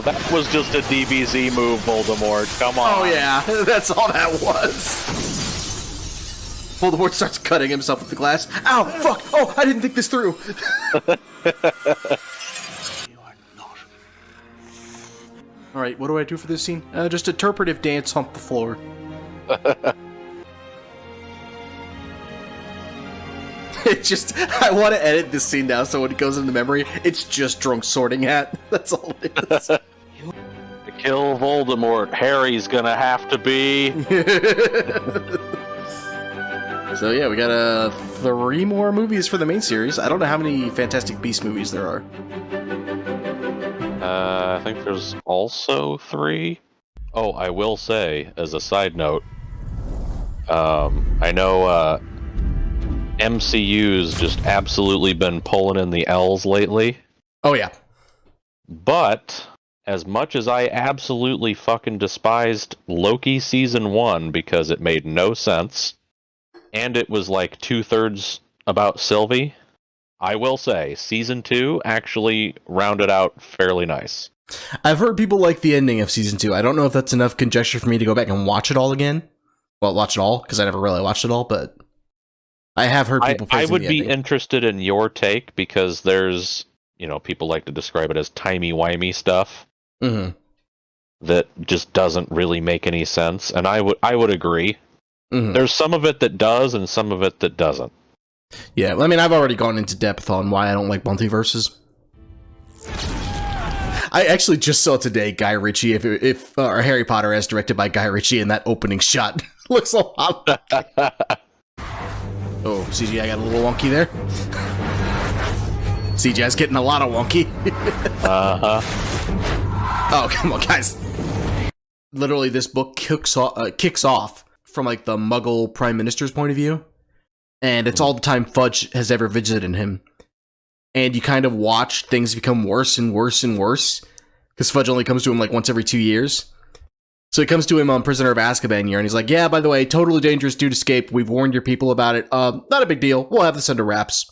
that was just a DBZ move, Voldemort. Come on. Oh yeah, that's all that was. Voldemort starts cutting himself with the glass. Ow, fuck! Oh, I didn't think this through! Alright, what do I do for this scene? Just interpretive dance hump the floor. It's just, I want to edit this scene now so when it goes into memory, it's just drunk sorting hat. That's all it is. To kill Voldemort, Harry's gonna have to be... So yeah, we got 3 more movies for the main series. I don't know how many Fantastic Beasts movies there are. I think there's also 3. Oh, I will say, as a side note, I know MCU's just absolutely been pulling in the L's lately. Oh yeah. But as much as I absolutely fucking despised Loki Season 1 because it made no sense, and it was like 2/3 about Sylvie, I will say Season 2 actually rounded out fairly nice. I've heard people like the ending of Season 2. I don't know if that's enough conjecture for me to go back and watch it all again. Well, watch it all, because I never really watched it all, but I have heard people praising I would the be ending. interested in your take, because there's, you know, people like to describe it as timey-wimey stuff that just doesn't really make any sense, and I would agree. There's some of it that does, and some of it that doesn't. Yeah, I mean, I've already gone into depth on why I don't like multiverses. I actually just saw today Guy Ritchie, if Harry Potter as directed by Guy Ritchie, and that opening shot looks a lot like it. Oh, CGI got a little wonky there. CGI's getting a lot of wonky. Oh, come on, guys. Literally, this book kicks off from like the Muggle Prime Minister's point of view, and it's all the time Fudge has ever visited him. And you kind of watch things become worse and worse and worse, because Fudge only comes to him like once every 2 years. So he comes to him on Prisoner of Azkaban year, and he's like, yeah, by the way, totally dangerous dude escaped. We've warned your people about it. Not a big deal. We'll have this under wraps.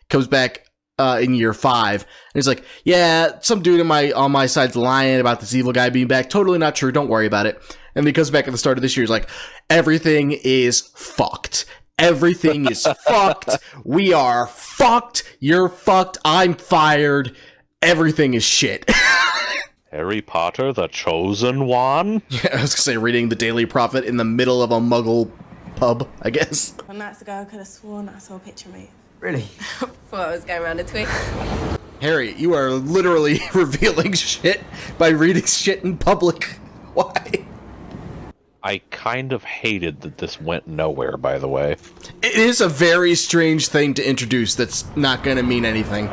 Comes back in year 5, and he's like, yeah, some dude on my side's lying about this evil guy being back. Totally not true. Don't worry about it. And then he comes back at the start of this year. He's like, everything is fucked. Everything is fucked. We are fucked. You're fucked. I'm fired. Everything is shit. Harry Potter, the Chosen One? Yeah, I was gonna say, reading the Daily Prophet in the middle of a Muggle pub, I guess. 1 night ago, I could have sworn I saw a picture of me. Really? Thought I was going around a twig. Harry, you are literally revealing shit by reading shit in public. Why? I kind of hated that this went nowhere, by the way. It is a very strange thing to introduce that's not going to mean anything.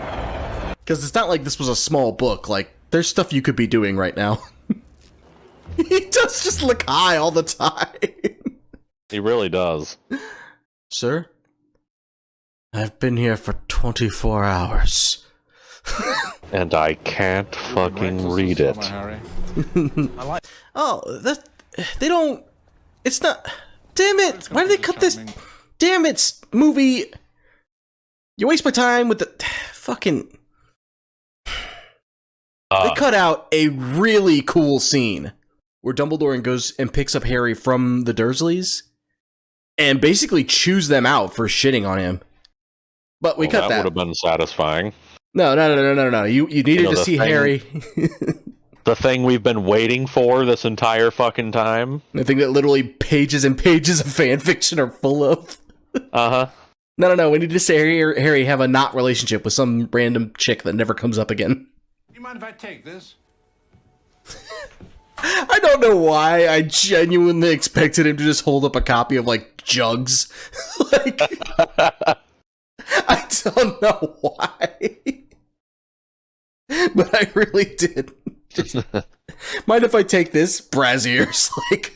Because it's not like this was a small book. Like, there's stuff you could be doing right now. He does just look high all the time. He really does. Sir? I've been here for 24 hours. And I can't fucking read it. Oh, that... They don't... It's not... Damn it! Why did they cut this... Damn it, movie... You waste my time with the... Fucking... They cut out a really cool scene where Dumbledore goes and picks up Harry from the Dursleys and basically chews them out for shitting on him. But we cut that. That would have been satisfying. No. You needed to see Harry. The thing we've been waiting for this entire fucking time. The thing that literally pages and pages of fan fiction are full of. Uh-huh. No. We need to say Harry have a not relationship with some random chick that never comes up again. Do you mind if I take this? I don't know why. I genuinely expected him to just hold up a copy of, like, Jugs. Like, I don't know why. But I really did. Just, mind if I take this? Brazzier's, like...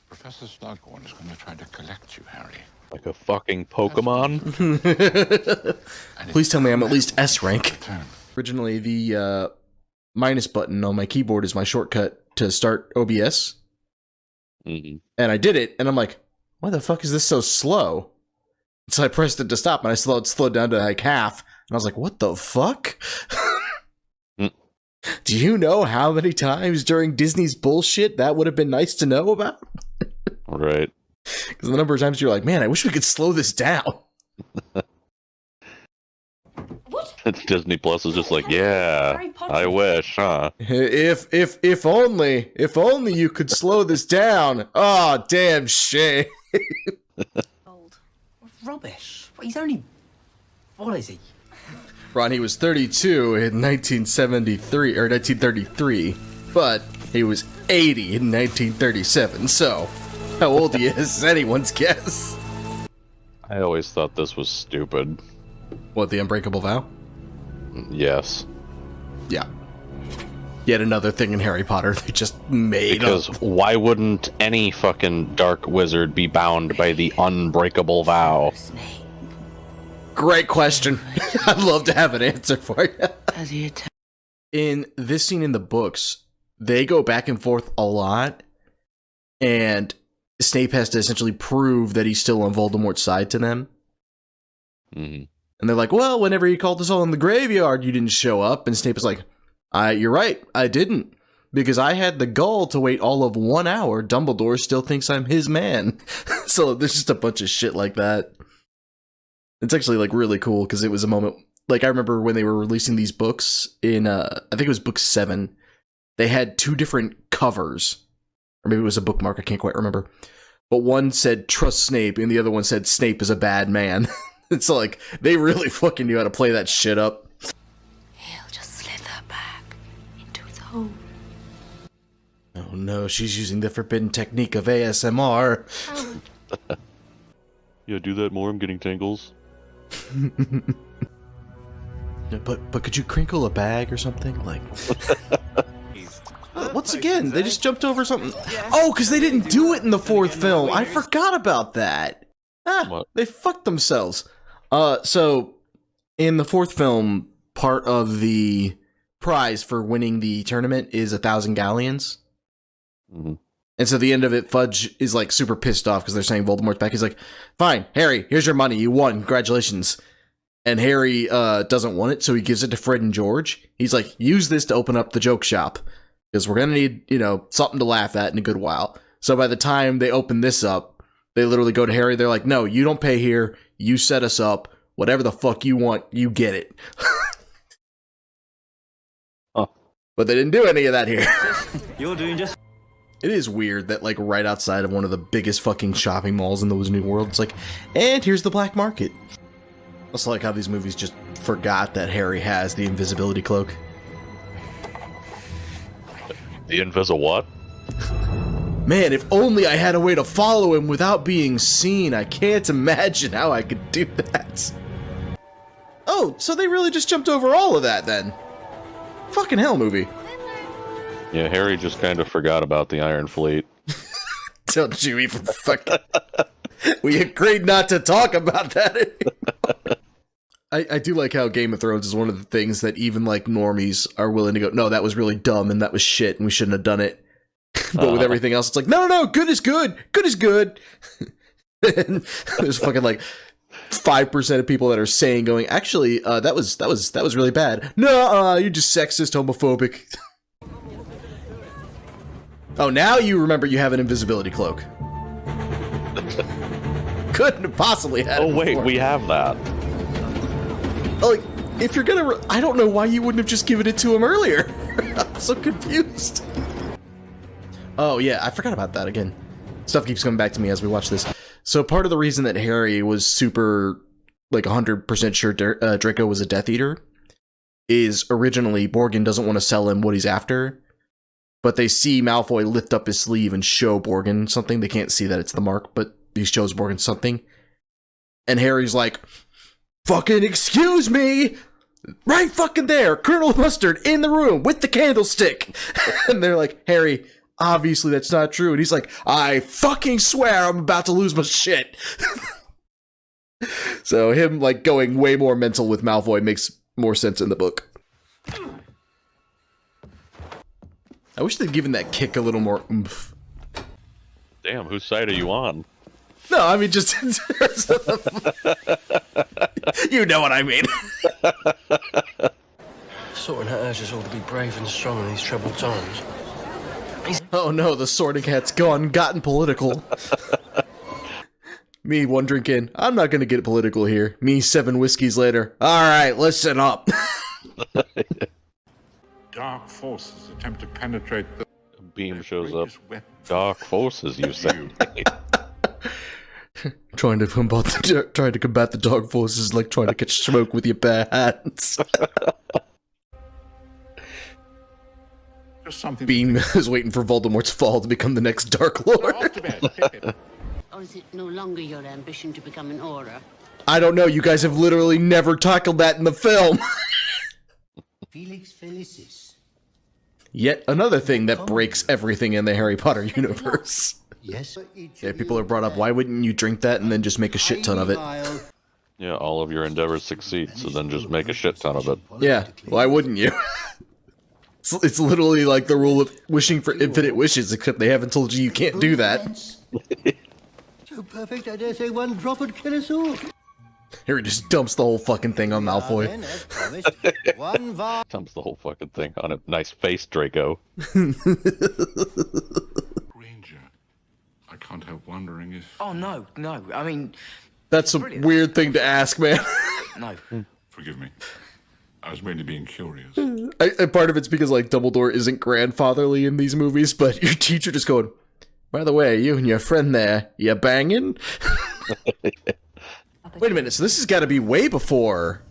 Professor Slughorn is going to try to collect you, Harry. Like a fucking Pokemon? Please tell me I'm at least S rank. Originally, the minus button on my keyboard is my shortcut to start OBS. Mm-hmm. And I did it, and I'm like, why the fuck is this so slow? So I pressed it to stop, and I slowed down to like half. And I was like, what the fuck? Do you know how many times during Disney's bullshit that would have been nice to know about? Right. Because the number of times you're like, man, I wish we could slow this down. Disney Plus is just like, yeah, I wish, huh? If only you could slow this down. Oh, damn shame. Rubbish. He's only... What is he? Ron, he was 32 in 1973, or 1933, but he was 80 in 1937, so how old he is anyone's guess. I always thought this was stupid. What, the Unbreakable Vow? Yes. Yeah. Yet another thing in Harry Potter they just made Because up. why wouldn't any fucking dark wizard be bound by the Unbreakable Vow? Great question. I'd love to have an answer for you. In this scene in the books, they go back and forth a lot, and Snape has to essentially prove that he's still on Voldemort's side to them. Mm-hmm. And they're like, well, whenever you called us all in the graveyard, you didn't show up. And Snape is like, you're right, I didn't. Because I had the gall to wait all of 1 hour. Dumbledore still thinks I'm his man. So there's just a bunch of shit like that. It's actually, like, really cool, because it was a moment... Like, I remember when they were releasing these books in, I think it was book 7, they had 2 different covers. Or maybe it was a bookmark, I can't quite remember. But one said, trust Snape, and the other one said, Snape is a bad man. It's like, they really fucking knew how to play that shit up. He'll just slither back into his hole. Oh no, she's using the forbidden technique of ASMR. Yeah, do that more, I'm getting tingles. But could you crinkle a bag or something? Like, once again, they just jumped over something. Oh, because they didn't do it in the 4th film. I forgot about that. They fucked themselves. So in the 4th film, part of the prize for winning the tournament is 1,000 galleons. Mm-hmm. And so at the end of it, Fudge is like super pissed off because they're saying Voldemort's back. He's like, fine, Harry, here's your money. You won. Congratulations. And Harry doesn't want it, so he gives it to Fred and George. He's like, use this to open up the joke shop. Because we're going to need, something to laugh at in a good while. So by the time they open this up, they literally go to Harry. They're like, no, you don't pay here. You set us up. Whatever the fuck you want, you get it. But they didn't do any of that here. You're doing just... It is weird that, like, right outside of one of the biggest fucking shopping malls in the Wizarding World, it's like, and here's the black market. It's like how these movies just forgot that Harry has the invisibility cloak. The invisible what? Man, if only I had a way to follow him without being seen. I can't imagine how I could do that. Oh, so they really just jumped over all of that then? Fucking hell, movie. Yeah, Harry just kind of forgot about the Iron Fleet. Don't you even fucking... We agreed not to talk about that anymore. I do like how Game of Thrones is one of the things that even, like, normies are willing to go, no, that was really dumb and that was shit and we shouldn't have done it. But with everything else, it's like, no, good is good. Good is good. And there's fucking, like, 5% of people that are saying, going, actually, that was really bad. No, you're just sexist, homophobic. Oh, now you remember you have an invisibility cloak. Couldn't have possibly had it Oh, wait, before. we have that. Oh, like, if you're gonna, I don't know why you wouldn't have just given it to him earlier. I'm so confused. Oh yeah, I forgot about that again. Stuff keeps coming back to me as we watch this. So part of the reason that Harry was super, like 100% sure Draco was a Death Eater is originally Borgin doesn't want to sell him what he's after, but they see Malfoy lift up his sleeve and show Borgin something. They can't see that it's the mark, but he shows Borgin something. And Harry's like, fucking excuse me! Right fucking there! Colonel Mustard in the room with the candlestick! And they're like, Harry, obviously that's not true. And he's like, I fucking swear I'm about to lose my shit. So him like going way more mental with Malfoy makes more sense in the book. I wish they'd given that kick a little more oomph. Damn, whose side are you on? No, I mean just you know what I mean. Sorting Hat urges us all to be brave and strong in these troubled times. Oh no, the Sorting Hat's gotten political. Me, one drink in. I'm not gonna get political here. Me, 7 whiskeys later. Alright, listen up. Dark forces attempt to penetrate the... Beam shows up. Dark forces, you say? Trying to combat the dark forces is like trying to catch smoke with your bare hands. Just something. Beam is waiting for Voldemort's fall to become the next Dark Lord. Or is it no longer your ambition to become an Auror? I don't know. You guys have literally never tackled that in the film. Felix Felicis. Yet another thing that breaks everything in the Harry Potter universe. Yes. Yeah, people are brought up, why wouldn't you drink that and then just make a shit ton of it? Yeah, all of your endeavors succeed, so then just make a shit ton of it. Yeah, why wouldn't you? It's literally like the rule of wishing for infinite wishes, except they haven't told you can't do that. So perfect, I dare say one drop would kill us all. Here he just dumps the whole fucking thing on Malfoy. Dumps the whole fucking thing on a nice face, Draco. Granger. I can't help wondering if... Oh, no, I mean... That's a weird thing to ask, man. No. Forgive me. I was mainly being curious. And part of it's because, like, Dumbledore isn't grandfatherly in these movies, but your teacher just going, by the way, you and your friend there, you banging? Wait a minute, so this has got to be way before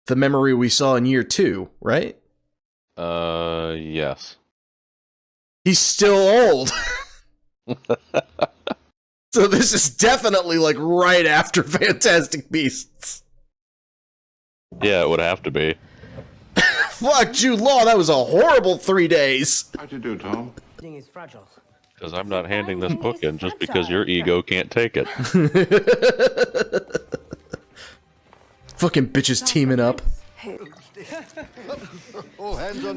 the memory we saw in year 2, right? Yes. He's still old. So this is definitely, like, right after Fantastic Beasts. Yeah, it would have to be. Fuck, Jude Law, that was a horrible 3 days. How'd you do, Tom? Thing is fragile. Because I'm not handing this book in just because your ego can't take it. Fucking bitches teaming up.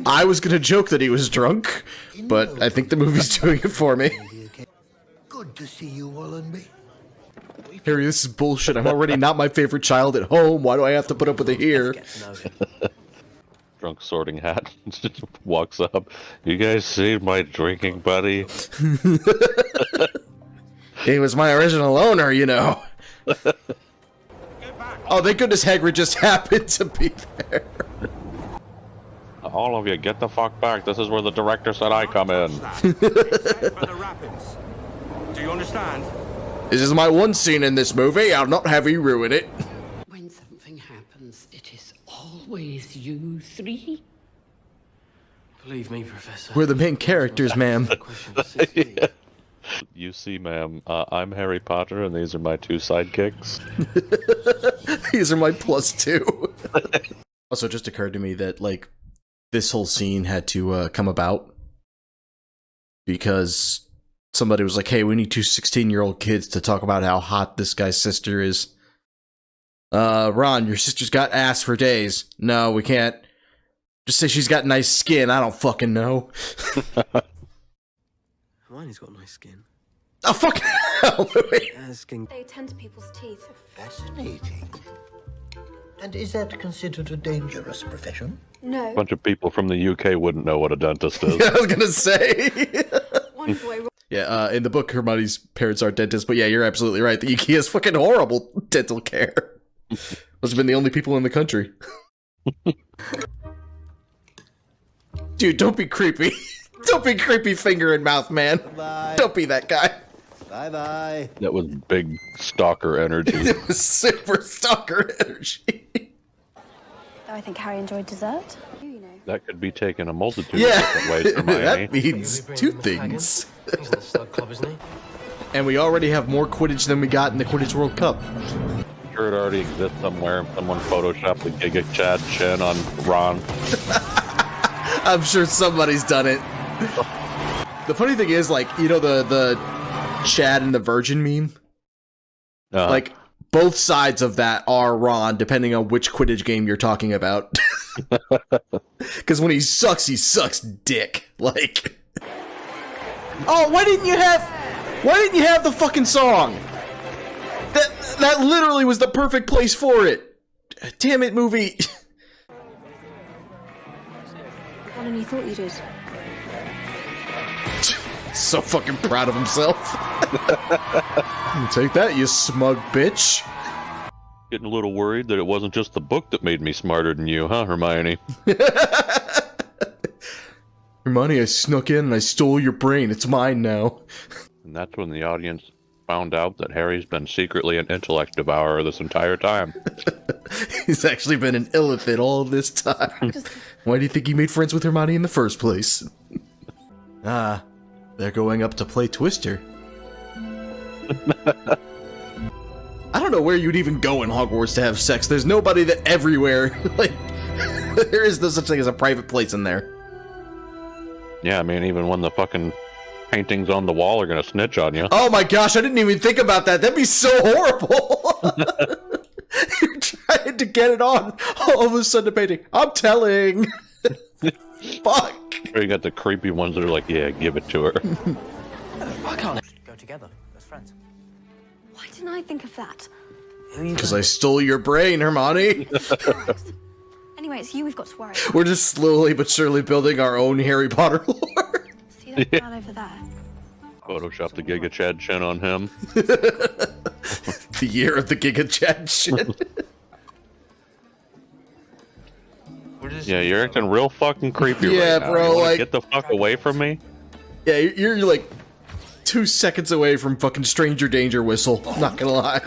I was gonna joke that he was drunk, but I think the movie's doing it for me. Good to see you, Wallenby. Harry, this is bullshit. I'm already not my favorite child at home. Why do I have to put up with it here? Drunk Sorting Hat just walks up. You guys see my drinking buddy? He was my original owner, you know. Oh, thank goodness Hagrid just happened to be there. All of you, get the fuck back. This is where the director said I come in. Do you understand? This is my one scene in this movie. I'll not have you ruin it. When something happens, it is always you three. Believe me, Professor. We're the main characters, ma'am. Yeah. You see, ma'am, I'm Harry Potter, and these are my 2 sidekicks. These are my +2. Also, it just occurred to me that, like, this whole scene had to come about because somebody was like, hey, we need 2 16-year-old kids to talk about how hot this guy's sister is. Ron, your sister's got ass for days. No, we can't. Just say she's got nice skin. I don't fucking know. Hermione's got nice skin. Oh, fucking hell, Louis. Skin. They tend to people's teeth. Fascinating. And is that considered a dangerous profession? No. A bunch of people from the UK wouldn't know what a dentist is. I was gonna say. One boy. Yeah, in the book, Hermione's parents are dentists, but yeah, you're absolutely right. The UK has fucking horrible dental care. Must have been the only people in the country. Dude, don't be creepy. Don't be creepy finger in mouth, man. Bye. Don't be that guy. Bye-bye. That was big stalker energy. It was super stalker energy. I think Harry enjoyed dessert. That could be taken a multitude Yeah, of different ways, Hermione. that means two things. He's in the slug club, isn't he? And we already have more Quidditch than we got in the Quidditch World Cup. I'm sure it already exists somewhere. Someone photoshopped the Giga Chad chin on Ron. I'm sure somebody's done it. The funny thing is, like, you know, the Chad and the Virgin meme? Like, both sides of that are Ron, depending on which Quidditch game you're talking about. Because when he sucks dick. Like, oh, why didn't you have the fucking song? That literally was the perfect place for it. Damn it, movie. Better than you thought you did. So fucking proud of himself. Take that, you smug bitch. Getting a little worried that it wasn't just the book that made me smarter than you, huh, Hermione? Hermione, I snuck in and I stole your brain. It's mine now. And that's when the audience found out that Harry's been secretly an intellect devourer this entire time. He's actually been an illithid all this time. Why do you think he made friends with Hermione in the first place? They're going up to play Twister. I don't know where you'd even go in Hogwarts to have sex. There's nobody that everywhere. Like, there is no such thing as a private place in there. Yeah, I mean, even when the fucking paintings on the wall are gonna snitch on you. Oh my gosh, I didn't even think about that. That'd be so horrible. You're trying to get it on. All of a sudden, a painting. I'm telling. Fuck. Or you got the creepy ones that are like, yeah, give it to her. Why can't they go together as friends? Why didn't I think of that? Because I stole your brain, Hermione. Anyway, it's you we've got to worry. We're just slowly but surely building our own Harry Potter lore. See that man over there? Photoshop the Giga Chad chin on him. The year of the Giga Chad chin. Yeah, you're acting real fucking creepy Yeah, right now. bro, You wanna like- get the fuck away from me? Yeah, you're like 2 seconds away from fucking stranger danger whistle. Not gonna lie.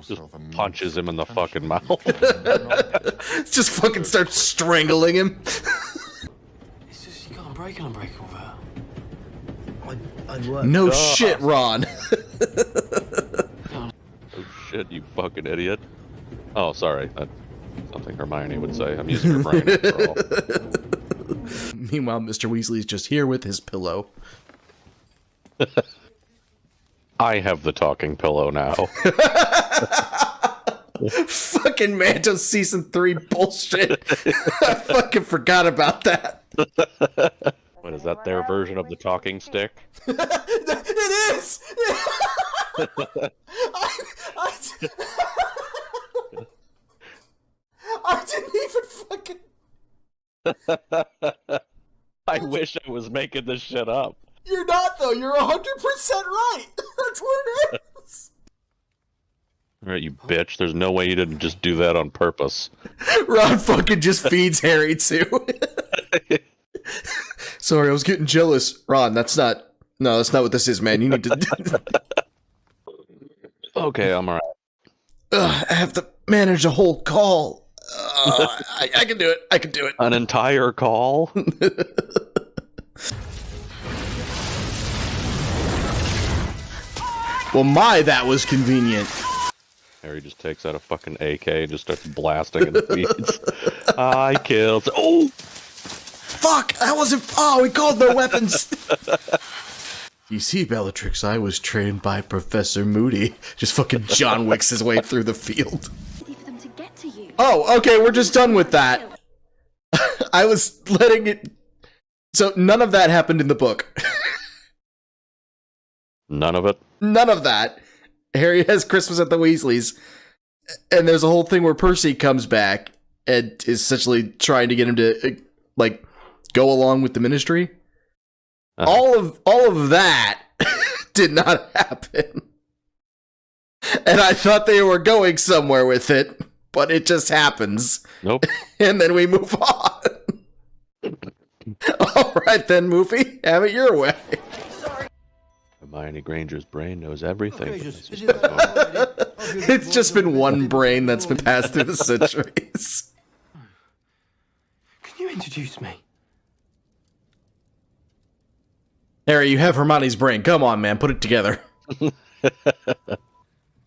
Just punches him in the fucking mouth. Just fucking starts strangling him. It's just you can't break an unbreakable vow. No shit, Ron. Oh shit, you fucking idiot. Oh, sorry. That's something Hermione would say. I'm using her brain after all. Meanwhile, Mr. Weasley's just here with his pillow. I have the talking pillow now. Fucking Manto Season 3 bullshit. I fucking forgot about that. What is that, their version of the talking stick? It is! I didn't even fucking... I wish I was making this shit up. You're not, though. You're 100% right. That's what it is. Alright, you bitch. There's no way you didn't just do that on purpose. Ron fucking just feeds Harry, too. Sorry, I was getting jealous. Ron, that's not... No, that's not what this is, man. You need to... Okay, I'm alright. I have to manage a whole call. I can do it. I can do it. An entire call? Well, that was convenient. Harry just takes out a fucking AK and just starts blasting and feeds. I killed... Oh! Fuck! That wasn't... Oh, we called no weapons! You see, Bellatrix, I was trained by Professor Moody. Just fucking John Wicks his way through the field. Oh, okay, we're just done with that. I was letting it... So, none of that happened in the book. None of it? None of that. Harry has Christmas at the Weasleys, and there's a whole thing where Percy comes back and is essentially trying to get him to, like, go along with the Ministry. All of that did not happen. And I thought they were going somewhere with it, but it just happens. Nope. And then we move on. All right, then, movie. Have it your way. Hermione Granger's brain knows everything. It's just been one brain that's been passed through the centuries. Can you introduce me? Harry, you have Hermione's brain. Come on, man. Put it together.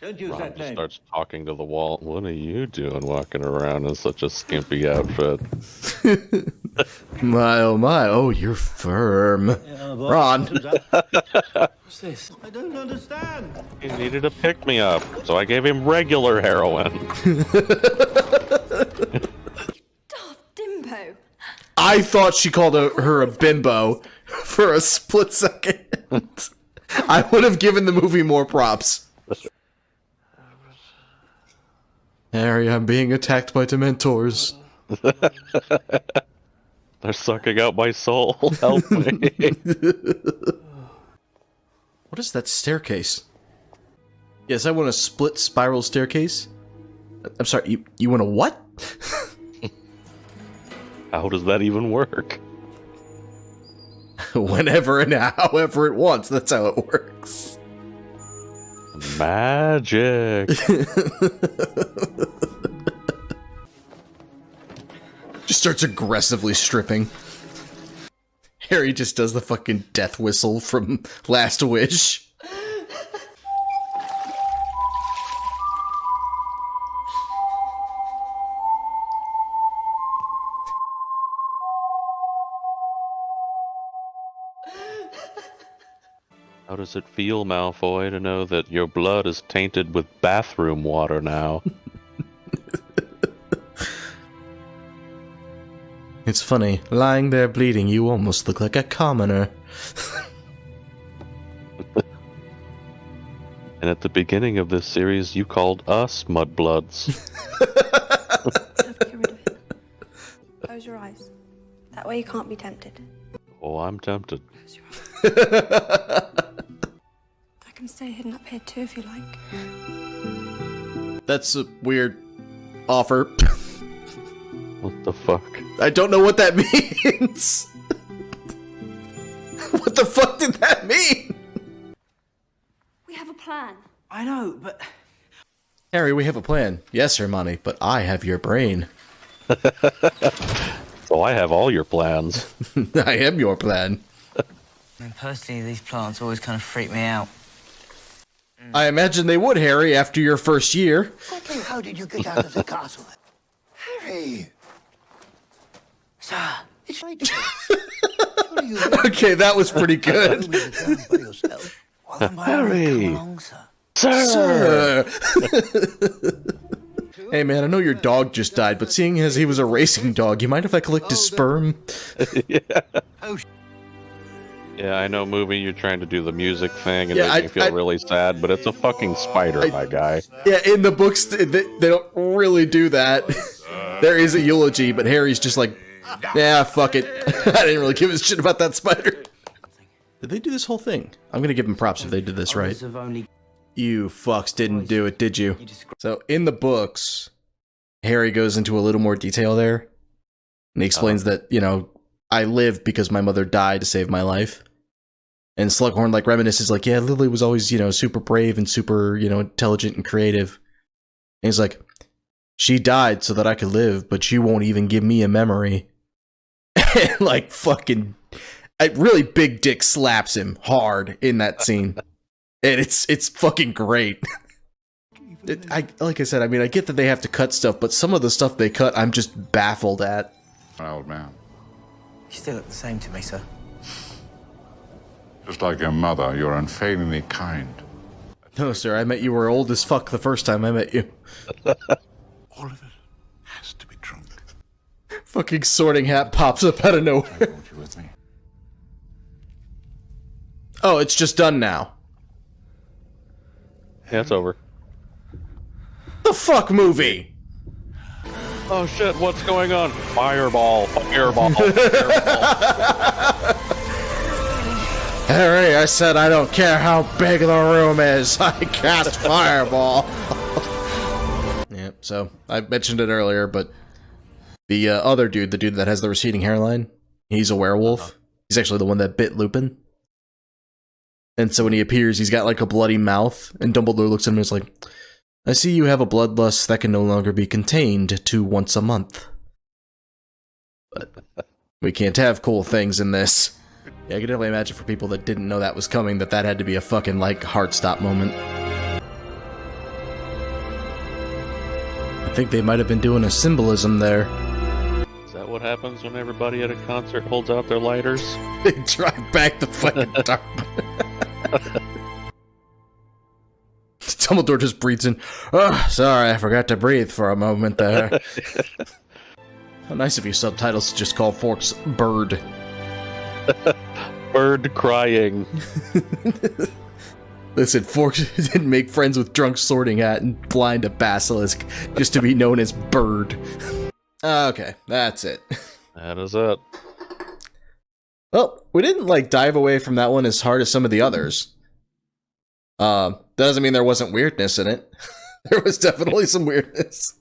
Don't use Ron that just name. starts talking to the wall. What are you doing walking around in such a skimpy outfit? My, oh my. Oh, you're firm. Ron. What's this? I don't understand. He needed a pick-me-up, so I gave him regular heroin. Dimbo. I thought she called her a bimbo for a split second. I would have given the movie more props. Harry, I'm being attacked by Dementors. They're sucking out my soul. Help me. What is that staircase? Yes, I want a split spiral staircase. I'm sorry, you want a what? How does that even work? Whenever and however it wants, that's how it works. Magic. Just starts aggressively stripping. Harry just does the fucking death whistle from Last Wish. How does it feel, Malfoy, to know that your blood is tainted with bathroom water now? It's funny, lying there bleeding, you almost look like a commoner. And at the beginning of this series, you called us mudbloods. Close your eyes. That way you can't be tempted. Oh, I'm tempted. I can stay hidden up here too if you like. That's a weird offer. What the fuck? I don't know what that means. What the fuck did that mean? We have a plan. I know, but... Harry, we have a plan. Yes, Hermione, but I have your brain. So I have all your plans. I am your plan. And personally, these plants always kind of freak me out. I imagine they would, Harry, after your first year. Exactly how did you get out of the castle? Harry! Sir! It's right here. Okay, that was pretty good. Harry! Sir! Hey man, I know your dog just died, but seeing as he was a racing dog, you mind if I collect his sperm? Yeah. Yeah, I know, movie, you're trying to do the music thing and Yeah, make me feel really sad, but it's a fucking spider, my guy. Yeah, in the books, they don't really do that. There is a eulogy, but Harry's just like, yeah, fuck it. I didn't really give a shit about that spider. Did they do this whole thing? I'm gonna give them props if they did this right. You fucks didn't do it, did you? So, in the books, Harry goes into a little more detail there. And he explains that, you know, I lived because my mother died to save my life. And Slughorn, like, reminisces, like, yeah, Lily was always, you know, super brave and super, you know, intelligent and creative. And he's like, she died so that I could live, but you won't even give me a memory. And, like, fucking... really big dick slaps him hard in that scene. And it's fucking great. Like I said, I mean, I get that they have to cut stuff, but some of the stuff they cut, I'm just baffled at. Old man. You still look the same to me, sir. Just like your mother, you're unfailingly kind. No, sir, I met you were old as fuck the first time I met you. All of it has to be drunk. Fucking Sorting Hat pops up out of nowhere. I want you with me. Oh, it's just done now. Yeah, it's over. The fuck movie? Oh shit, what's going on? Fireball, fireball, fireball. Harry, I said I don't care how big the room is. I cast fireball. Yep, So, I mentioned it earlier, but the other dude, the dude that has the receding hairline, he's a werewolf. He's actually the one that bit Lupin. And so when he appears, he's got like a bloody mouth, and Dumbledore looks at him and is like, I see you have a bloodlust that can no longer be contained to once a month. But we can't have cool things in this. Yeah, I can definitely imagine for people that didn't know that was coming, that had to be a fucking, like, heart stop moment. I think they might have been doing a symbolism there. Is that what happens when everybody at a concert holds out their lighters? They drive back the fucking dark. Dumbledore just breathes in. Oh, sorry, I forgot to breathe for a moment there. How nice of you subtitles to just call Forks bird. Bird crying. Listen, Forks didn't make friends with Drunk Sorting Hat and blind a basilisk just to be known as Bird. Okay, that's it. That is it. Well, we didn't, like, dive away from that one as hard as some of the others. That doesn't mean there wasn't weirdness in it. There was definitely some weirdness.